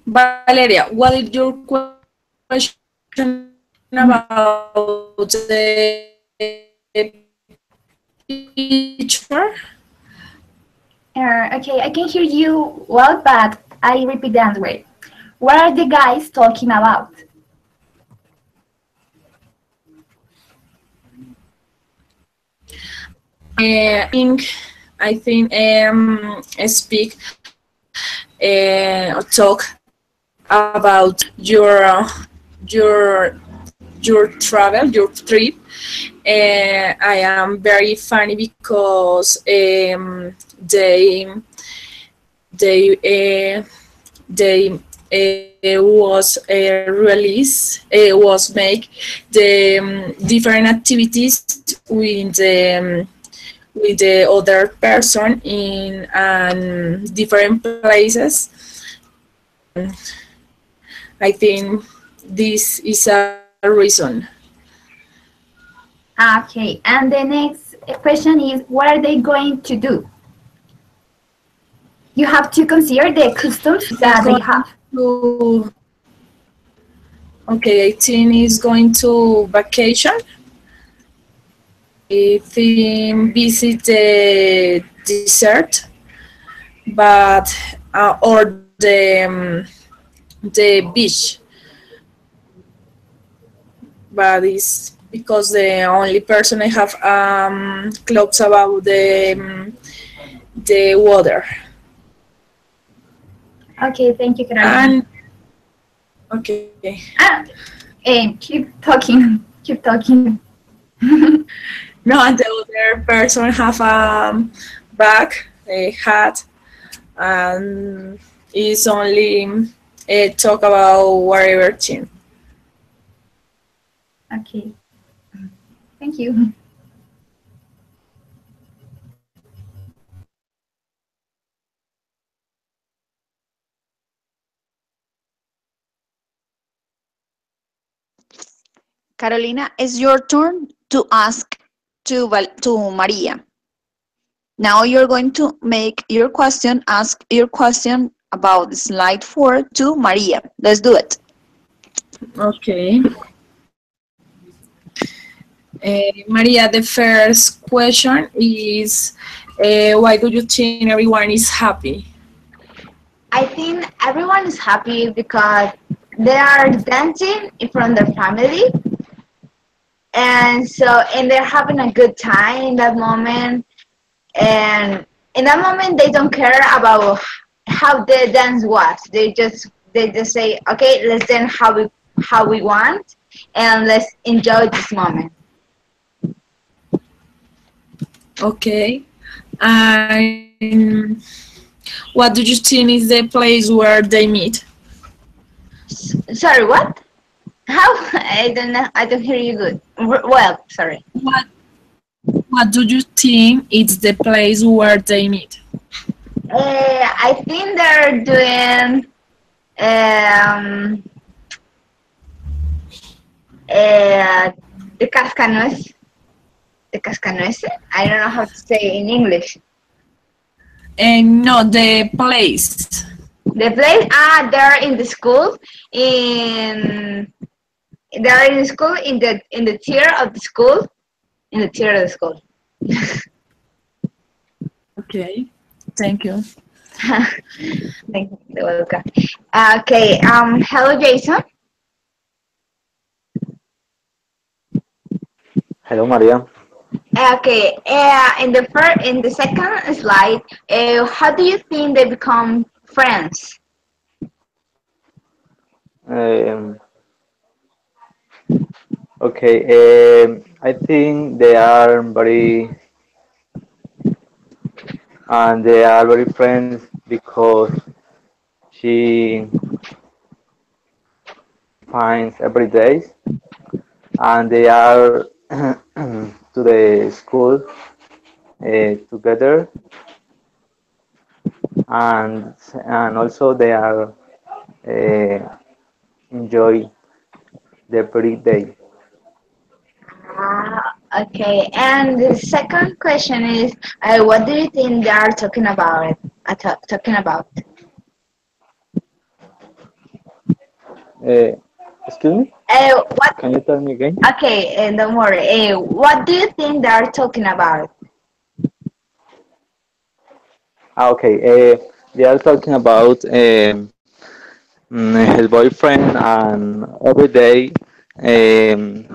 Valeria, what is your question about the picture? Okay, I can hear you well, but I repeat the answer. What are the guys talking about? I think speak talk about your your travel, your trip. I am very funny because they was release was make the different activities with the other person in different places. I think this is a reason. Okay, and the next question is, what are they going to do? You have to consider the customs that they have. To, okay, I think is going to vacation. I think visit the desert, but or the beach, but it's because the only person I have clothes about the water. Okay, thank you, Carolina. And okay. Keep talking. Keep talking. No, and the other person have a bag, a hat, and is only talk about whatever thing. Okay. Thank you. Carolina, it's your turn to ask to Maria. Now you're going to make your question, ask your question about slide 4 to Maria. Let's do it. Okay. Maria, the first question is why do you think everyone is happy? I think everyone is happy because they are dancing in front of their family, and they're having a good time in that moment. And in that moment, they don't care about how the dance was. They just say, okay, let's dance how we want, and let's enjoy this moment. Okay. And what do you think is the place where they meet? Sorry, what? How? I don't know. I don't hear you good. Well, sorry. What do you think is the place where they meet? I think they're doing um, the cascanueces. The cascanueces? I don't know how to say in English. And no, the place. The place? They're in the school. They're in the school in the tier of the school. In the tier of the school. Okay, thank you. Thank you. You're welcome. Okay. Hello, Jason. Hello, Maria. Okay, in the second slide, how do you think they become friends? Um, okay, I think they are very friends because she finds every day, and they are to the school together, and also they are uh, enjoy the birthday. Okay, and the second question is, what do you think they are talking about? Talking about? Uh, Excuse me? What? Can you tell me again? Okay, don't worry. What do you think they are talking about? Okay, they are talking about his boyfriend and every day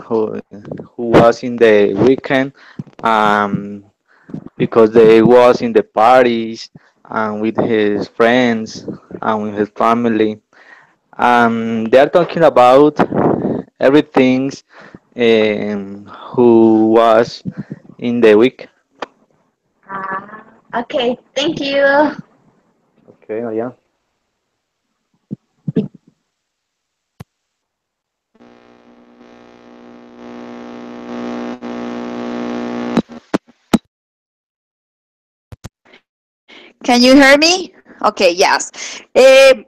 who was in the weekend um, because they was in the parties and with his friends and with his family. They are talking about everything who was in the week. Okay, thank you. Okay, oh yeah. Can you hear me? Okay, yes. Um,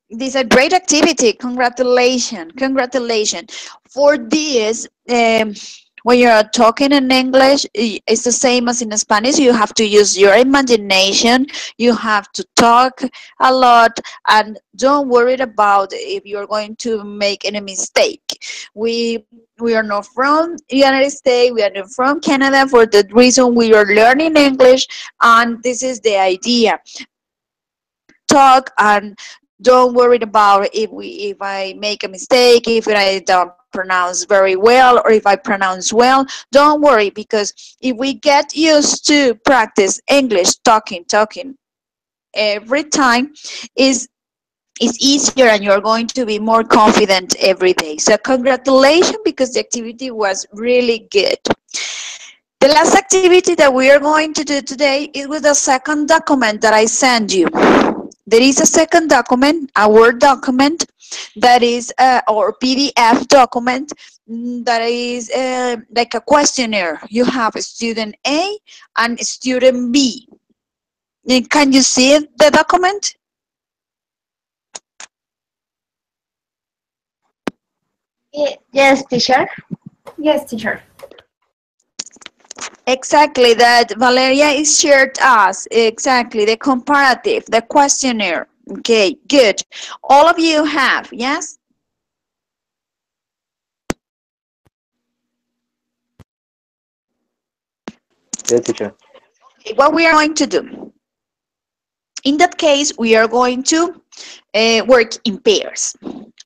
this is a great activity. Congratulations. Congratulations. For this, when you're talking in English, it's the same as in Spanish. You have to use your imagination. You have to talk a lot and don't worry about if you're going to make any mistake. We are not from United States. We are not from Canada. For that reason, we are learning English, and this is the idea. Talk and don't worry about if I make a mistake, if I don't pronounce very well, or if I pronounce well. Don't worry, because if we get used to practice English talking every time, is it's easier and you're going to be more confident every day. So congratulations, because the activity was really good. The last activity that we are going to do today is with the second document that I send you. There is a second document, a Word document, that is or PDF document, that is like a questionnaire. You have student A and student B. Can you see the document? Yes, teacher. Yes, teacher. Exactly, that Valeria is shared us. Exactly, the comparative, the questionnaire. Okay, good. All of you have, yes? Yes, teacher. Okay, what we are going to do? In that case, we are going to work in pairs.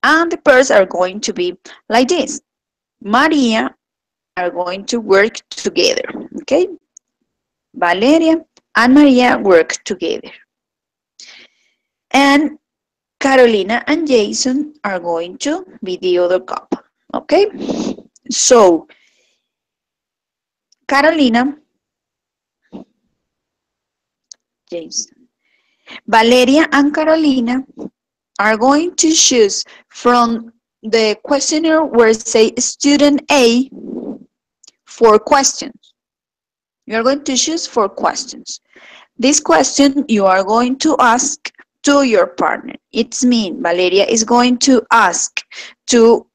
And the pairs are going to be like this. Maria are going to work together. Okay? Valeria and Maria work together. And Carolina and Jason are going to be the other couple. Okay? So, Carolina, Jason, Valeria and Carolina are going to choose from the questionnaire where say student A 4 questions. You are going to choose 4 questions. This question you are going to ask to your partner. It's mean Valeria is going to ask to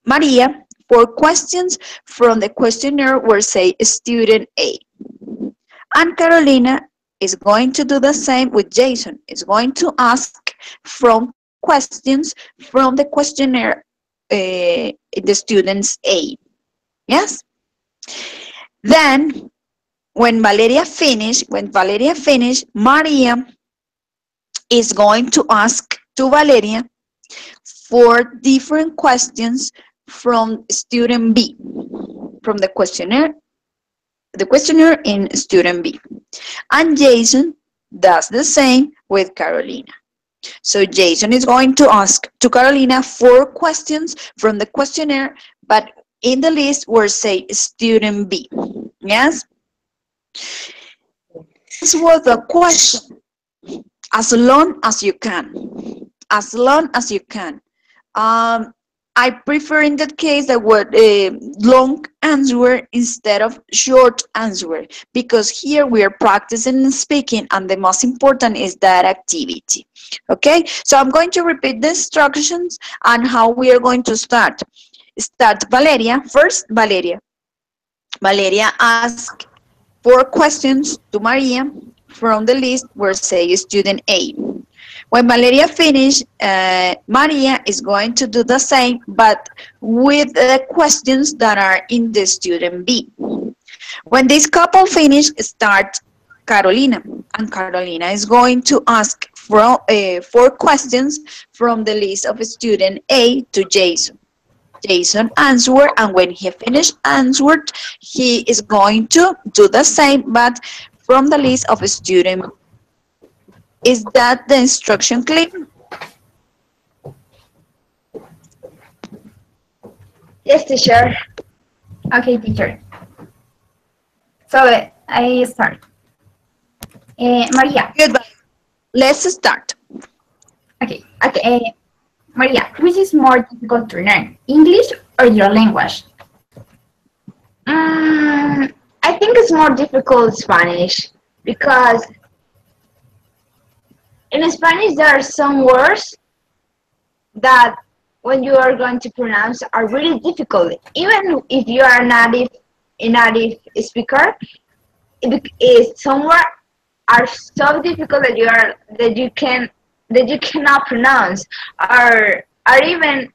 Maria 4 questions from the questionnaire where say student A. And Carolina is going to do the same with Jason. Is going to ask from questions from the questionnaire the students A. Yes? Then when Valeria finish, Maria is going to ask to Valeria 4 different questions from student B, from the questionnaire the questionnaire in student B. And Jason does the same with Carolina. So Jason is going to ask to Carolina 4 questions from the questionnaire, but in the list will say student B. Yes? Answer the question as long as you can. As long as you can. I prefer in that case the word long answer instead of short answer, because here we are practicing speaking and the most important is that activity. Okay, so I'm going to repeat the instructions and how we are going to start. Start Valeria. First, Valeria. Valeria asked 4 questions to Maria from the list where say student A. When Valeria finishes, Maria is going to do the same, but with the questions that are in the student B. When this couple finish, start Carolina, and Carolina is going to ask 4 questions from the list of student A to Jason. Jason answered, and when he finished answered, he is going to do the same, but from the list of student B. Is that the instruction clear? Yes, teacher. Okay, teacher. So I start. Maria. Goodbye. Let's start. Okay. Maria, which is more difficult to learn, English or your language? I think it's more difficult Spanish, because in Spanish there are some words that when you are going to pronounce are really difficult. Even if you are a native speaker, some words are so difficult that you cannot pronounce, or even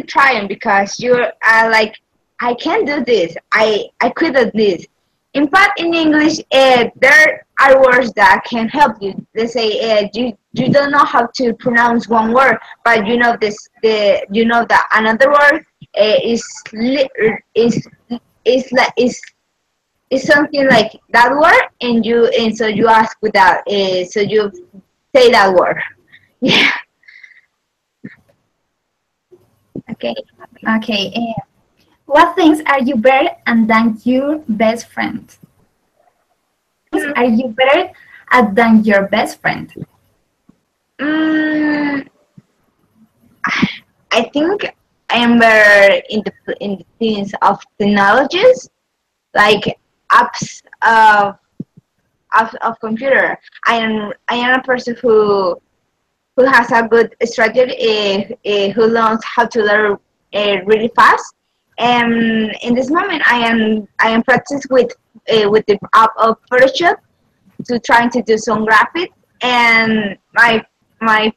trying, because you are like, I can't do this. I quit at this. In fact, in English, there are words that can help you. Let's say you don't know how to pronounce one word, but you know that another word is something like that word, and so you ask without, so you say that word. Yeah. Okay. What things are you better than your best friend? Are you better than your best friend? I think I am better in the things of technologies, like apps of computer. I am a person who has a good strategy, who learns how to learn really fast. And in this moment, I am practicing with the app of Photoshop to trying to do some graphics. And my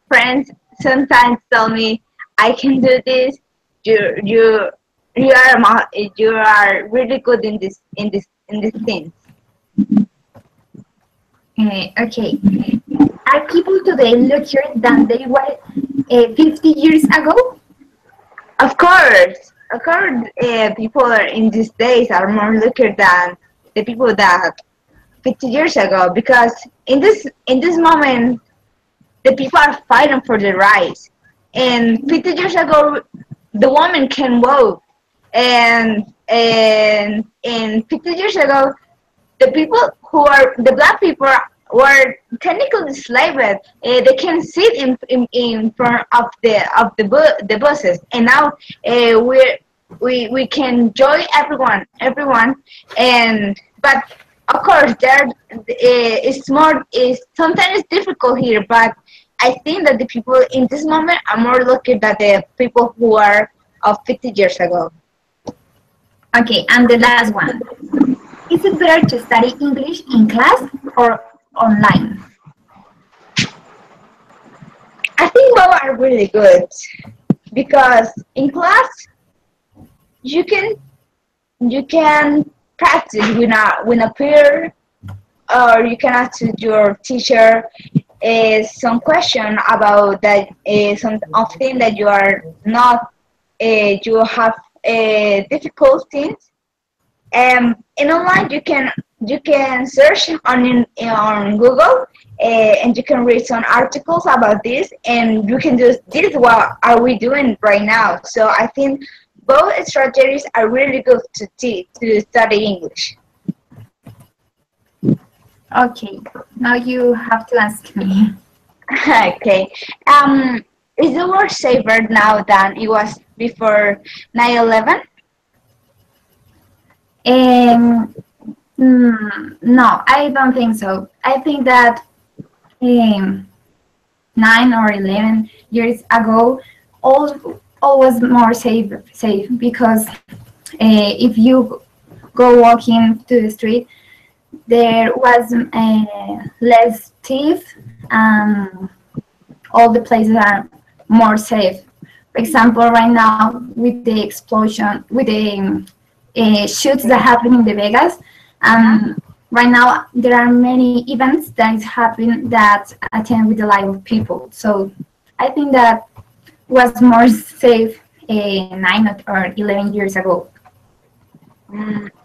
friends sometimes tell me, I can do this. You are really good in this thing. Okay. Are people today luckier than they were 50 years ago? Of course, people are in these days are more luckier than the people that 50 years ago, because in this moment the people are fighting for the rights. And 50 years ago, the woman can vote, and 50 years ago, the black people were technically enslaved. They can sit in front of the buses, and now we can join everyone. But of course it's sometimes difficult here, but I think that the people in this moment are more lucky than the people who are of 50 years ago. Okay, and the last one. Is it better to study English in class or online? I think both are really good, because in class you can practice with a peer, or you can ask your teacher some question about that, something that you are not, you have difficult things, In online, you can search on Google, and you can read some articles about this, and you can do this. What are we doing right now? So I think both strategies are really good to study English. Okay, now you have to ask me. Okay. Is the world safer now than it was before 9/11? Um, no, I don't think so. I think that um, 9 or 11 years ago, all was more safe because if you go walking to the street, there was less thief, and all the places are more safe. For example, right now with the explosion, with the shoots that happen in the Vegas, right now there are many events that is happening that attend with the life of people. So I think that was more safe 9 or 11 years ago.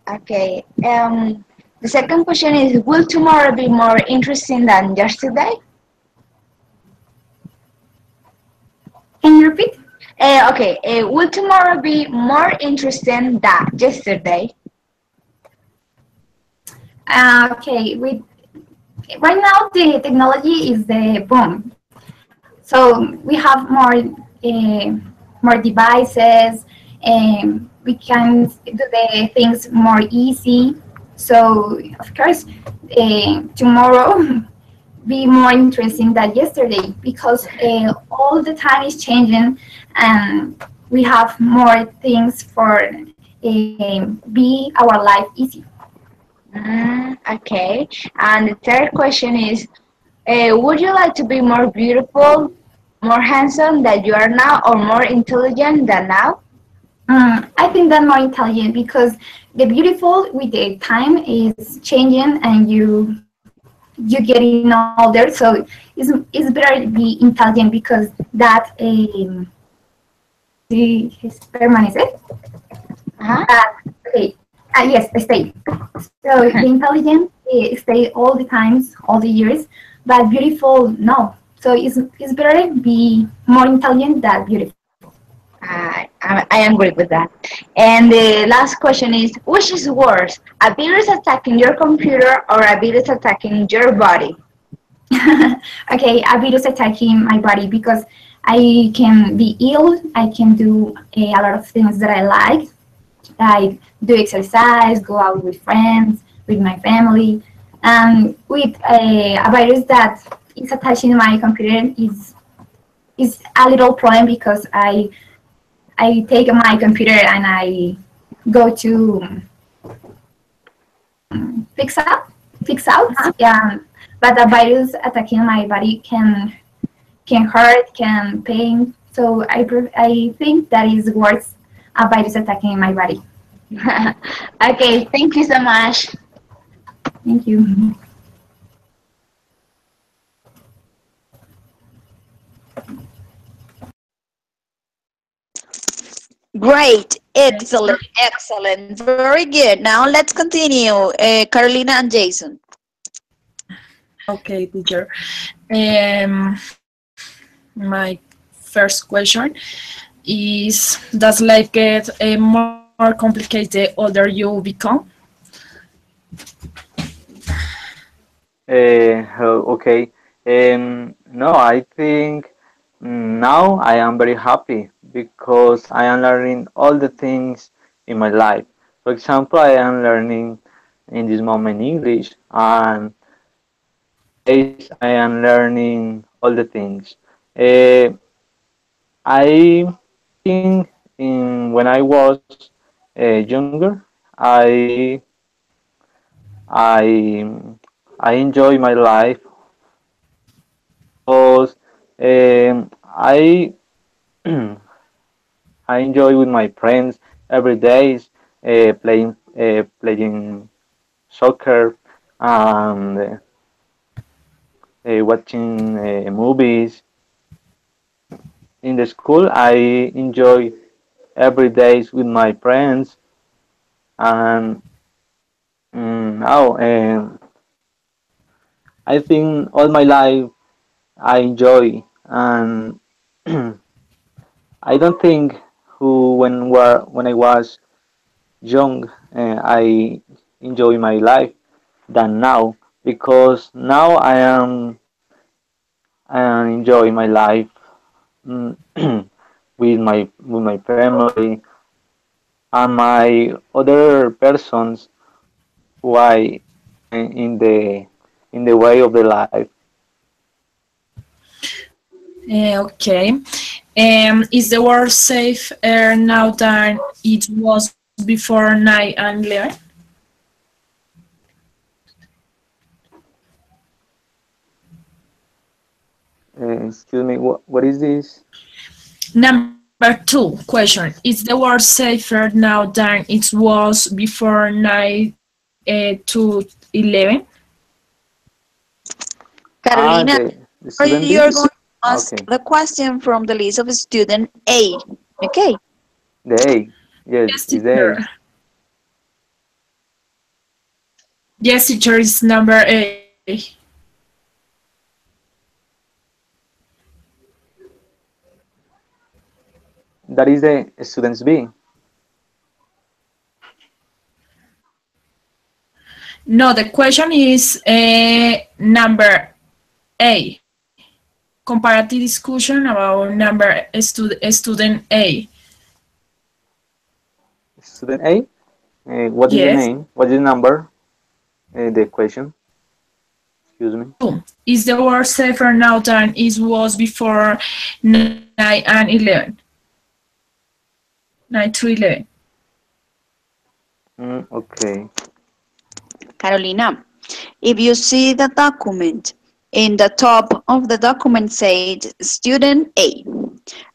Okay. The second question is, will tomorrow be more interesting than yesterday? Can you repeat? Okay. Will tomorrow be more interesting than yesterday? Okay, right now the technology is the boom. So we have more devices, and we can do the things more easy. So of course, tomorrow be more interesting than yesterday because all the time is changing, and we have more things for be our life easy. Okay. And the third question is, would you like to be more beautiful, more handsome than you are now, or more intelligent than now? I think that more intelligent because the beautiful with the time is changing, and you getting older, so it's better to be intelligent because that is permanece. Uh-huh. Okay. Yes, stay. So the intelligent stay all the times, all the years, but beautiful no. So it's better be more intelligent than beautiful. I agree with that. And the last question is, which is worse, a virus attacking your computer or a virus attacking your body? Okay, a virus attacking my body because I can be ill. I can do a lot of things that I like do exercise, go out with friends, with my family. And with a virus that is attaching my computer is a little problem because I take my computer and I go to fix up fix out. Yeah, but a virus attacking my body can hurt, can pain. So I think that is worse a virus attacking my body. Okay, thank you so much. Thank you. Great, excellent, excellent. Very good. Now let's continue. Carolina and Jason. Okay, teacher. My first question is, does life get more complicated the older you become? Okay. No, I think now I am very happy because I am learning all the things in my life. For example, I am learning in this moment English, and nowadays I am learning all the things. Uh, I think when I was younger, I I I enjoy my life because I I enjoy with my friends every day playing soccer and watching movies. In the school, I enjoy every day with my friends, and Now, I think all my life I enjoy, and I don't think who when I was young, I enjoy my life than now, because now I am enjoy my life mm, with my family and my other persons who I in the way of the life. Okay. Is the world safer now than it was before 9/11? Excuse me, what is this? Number two question. Is the world safer now than it was before 9 to 11? Ah, Carolina, the or student B? you're going to ask Okay, the question from the list of student A. Okay. the A. Yes, Yes, is the A. teacher. Yes, teacher is number A. That is the students B. No, the question is number A. Comparative discussion about student A. Student A. What is the Yes. name? What is the number? The question. Excuse me. Two. Is the world safer now than it was before 9 and 11? 9 to 11. Okay. Carolina, if you see the document, in the top of the document said student A,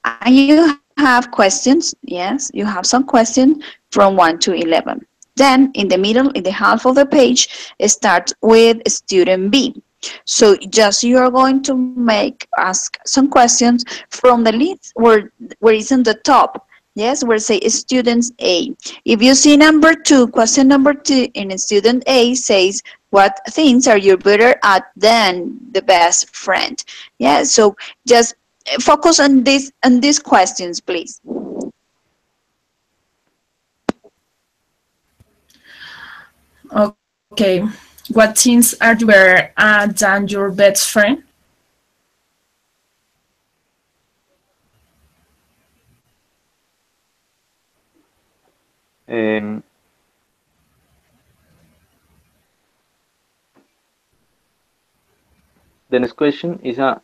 and you have questions, yes, you have some questions from 1 to 11. Then in the middle, in the half of the page, it starts with student B. So just you are going to ask some questions from the list where it's in the top. Yes, where say students A. If you see number two, question number two in student A says, what things are you better at than the best friend? Yeah, so just focus on these questions, please. Okay. What things are you better at than your best friend? Um, the next question is no,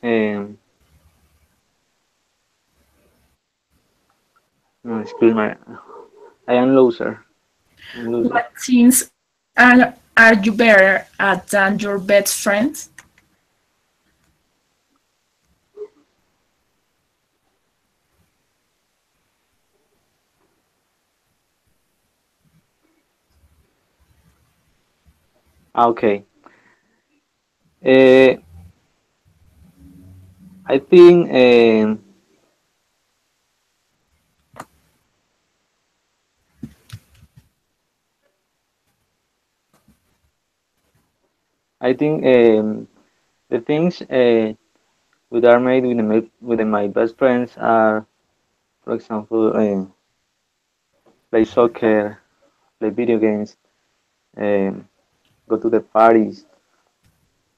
excuse me. I am loser. I'm loser. What things are you better at than your best friend? Okay. Uh, I think I think the things that are made with my best friends are, for example, play soccer, play video games, um, go to the parties,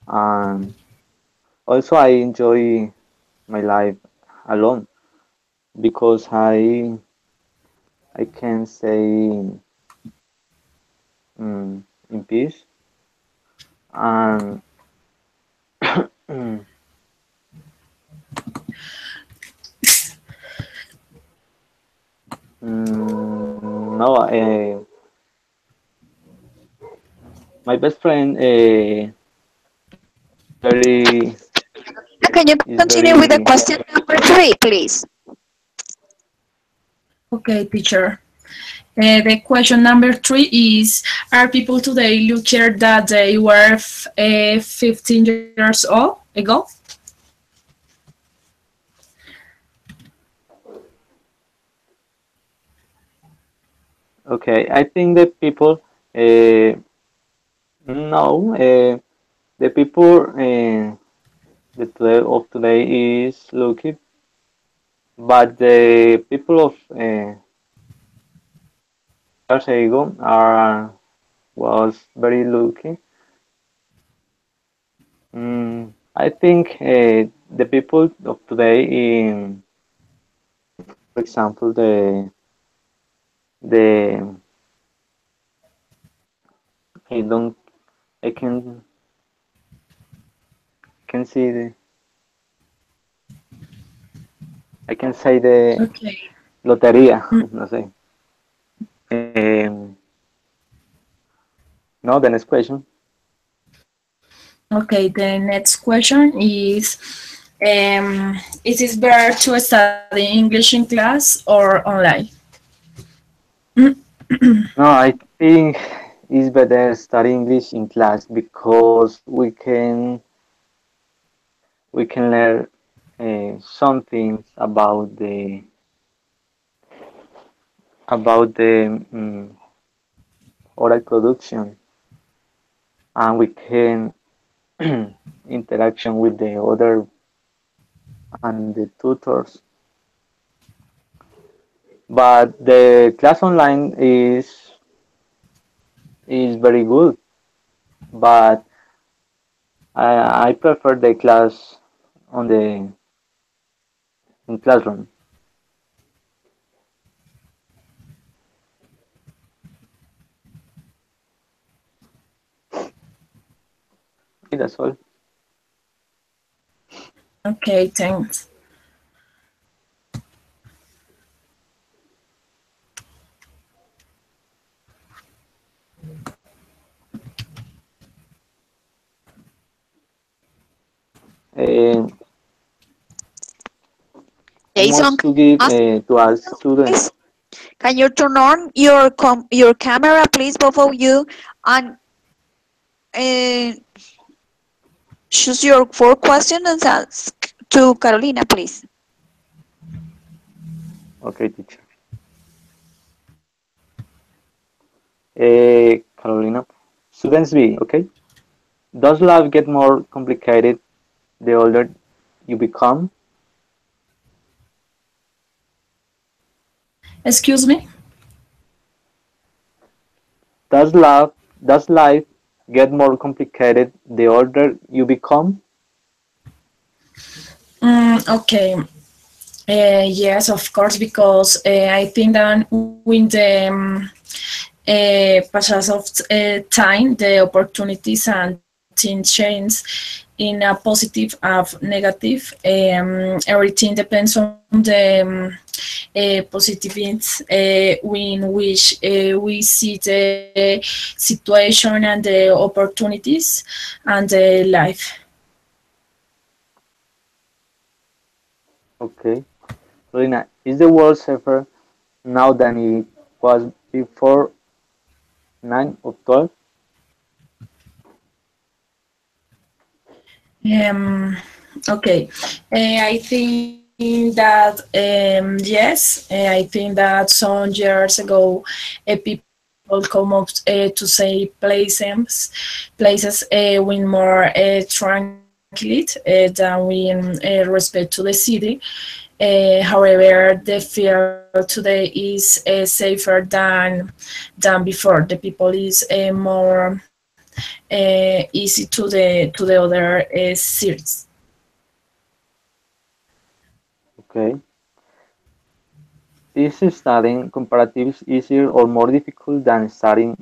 and also I enjoy my life alone because I can stay in peace and no, my best friend very Can you is continue with the very question number three, please? Okay, teacher. The question number three is: are people today luckier that they were 15 years old ago? okay. I think that people No, the people of today is lucky, but the people of years ago are was very lucky. I think the people of today, for example, the I don't I can see I can say the Okay. lotería, Mm, no sé. No, the next question. Okay, the next question is it better to study English in class or online? No, I think it's better study English in class because we can learn some things about the oral production, and we can interaction with the other and the tutors. But the class online is very good, but I prefer the class on the in classroom. Okay, that's all. Okay, thanks. Uh, who Jason, wants can to give I ask to you ask something, student? please? Can you turn on your camera, please, both of you, and uh, choose your four questions and ask to Carolina, please. Okay, teacher. Carolina, students B. Okay. Does life get more complicated the older you become? Excuse me? Does life get more complicated the older you become? Okay. Yes, of course, because I think that with the passage of time, the opportunities and things change in a positive and negative. Everything depends on the positives in which we see the situation and the opportunities and the life. Okay. Carolina, is the world safer now than it was before 9 of 12? Um, okay, I think that yes, I think that some years ago, people come up to say places with more tranquility than we respect to the city. However, the field today is safer than before. The people is more easy to the other series. Okay. Is studying comparatives easier or more difficult than studying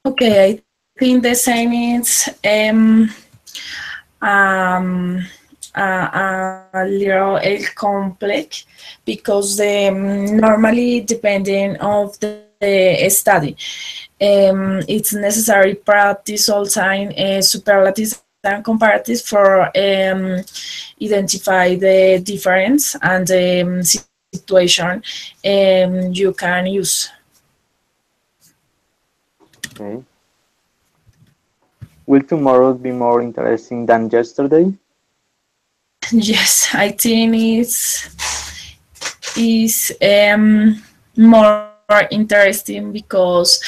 Okay, I think the same is um, a little complex because normally depending of the study, it's necessary practice all time superlatives and comparatives for identify the difference and the situation you can use. Okay. Will tomorrow be more interesting than yesterday? Yes, I think it's is more interesting because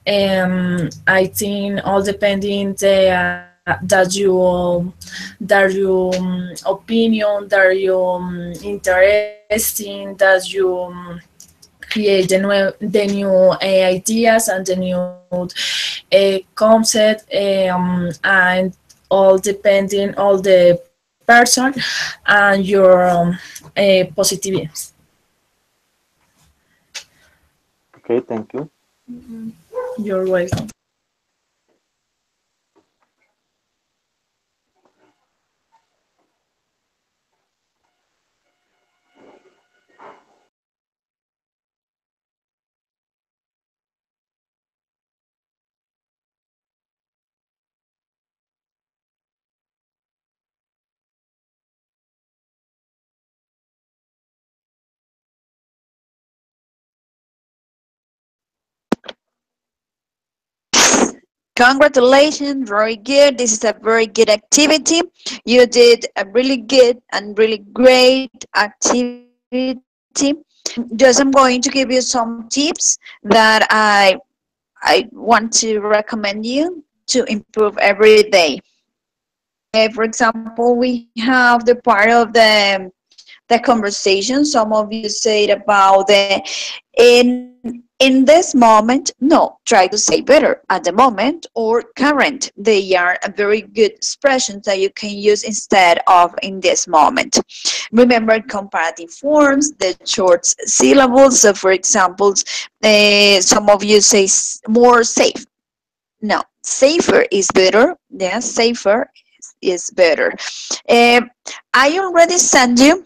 I think all depending that you opinion, that you interesting, that you create the new ideas and the new concept, and all depending all the person and your positivity. Okay, thank you. You're welcome. Congratulations, very good. This is a very good activity. You did a really good and really great activity. Just I'm going to give you some tips that I want to recommend you to improve every day. For example, we have the part of the conversation. Some of you said about the in this moment. No, try to say better at the moment or current. They are a very good expressions that you can use instead of in this moment. Remember comparative forms, the short syllables. So for example, some of you say more safe. No, safer is better. Yeah, safer is better. I already sent you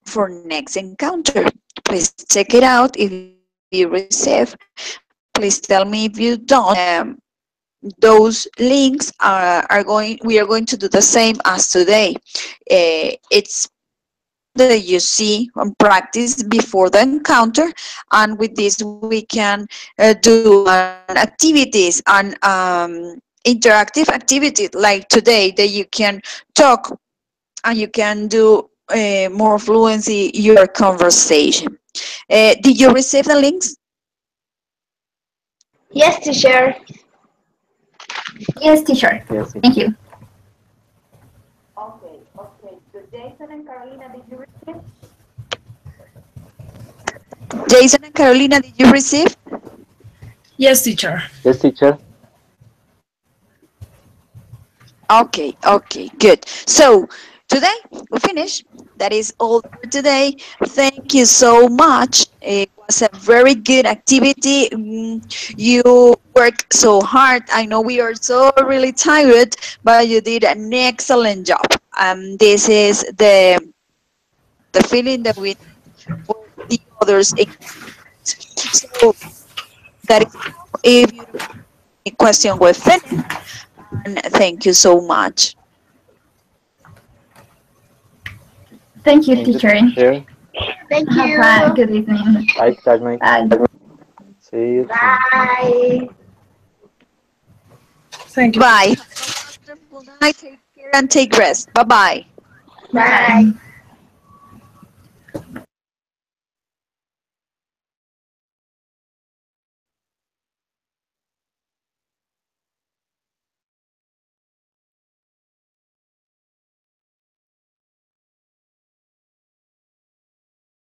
for next encounter. Please check it out if you receive. Please tell me if you don't. Those links are going. We are going to do the same as today. It's that you see and practice before the encounter, and with this we can do activities and interactive activities like today that you can talk and you can do more fluency your conversation. Did you receive the links? Yes, teacher. Yes, teacher. Yes, Thank you. Okay, okay. So Jason and Carolina, did you receive? Jason and Carolina, did you receive? Yes, teacher. yes, teacher. Okay, okay, good. So today we finish. That is all for today. Thank you so much. It was a very good activity. You worked so hard. I know we are so really tired, but you did an excellent job. This is the feeling that we for the others. So that is all. If you don't have any question, we're finished. And thank you so much. Thank you, Thank you, teacher. teacher. Thank Have a you. good evening. Bye, classmates. Bye. See you soon. Bye. Thank you, Bye. teacher. Have a wonderful night. Take care and take rest. Bye bye. Bye. Bye.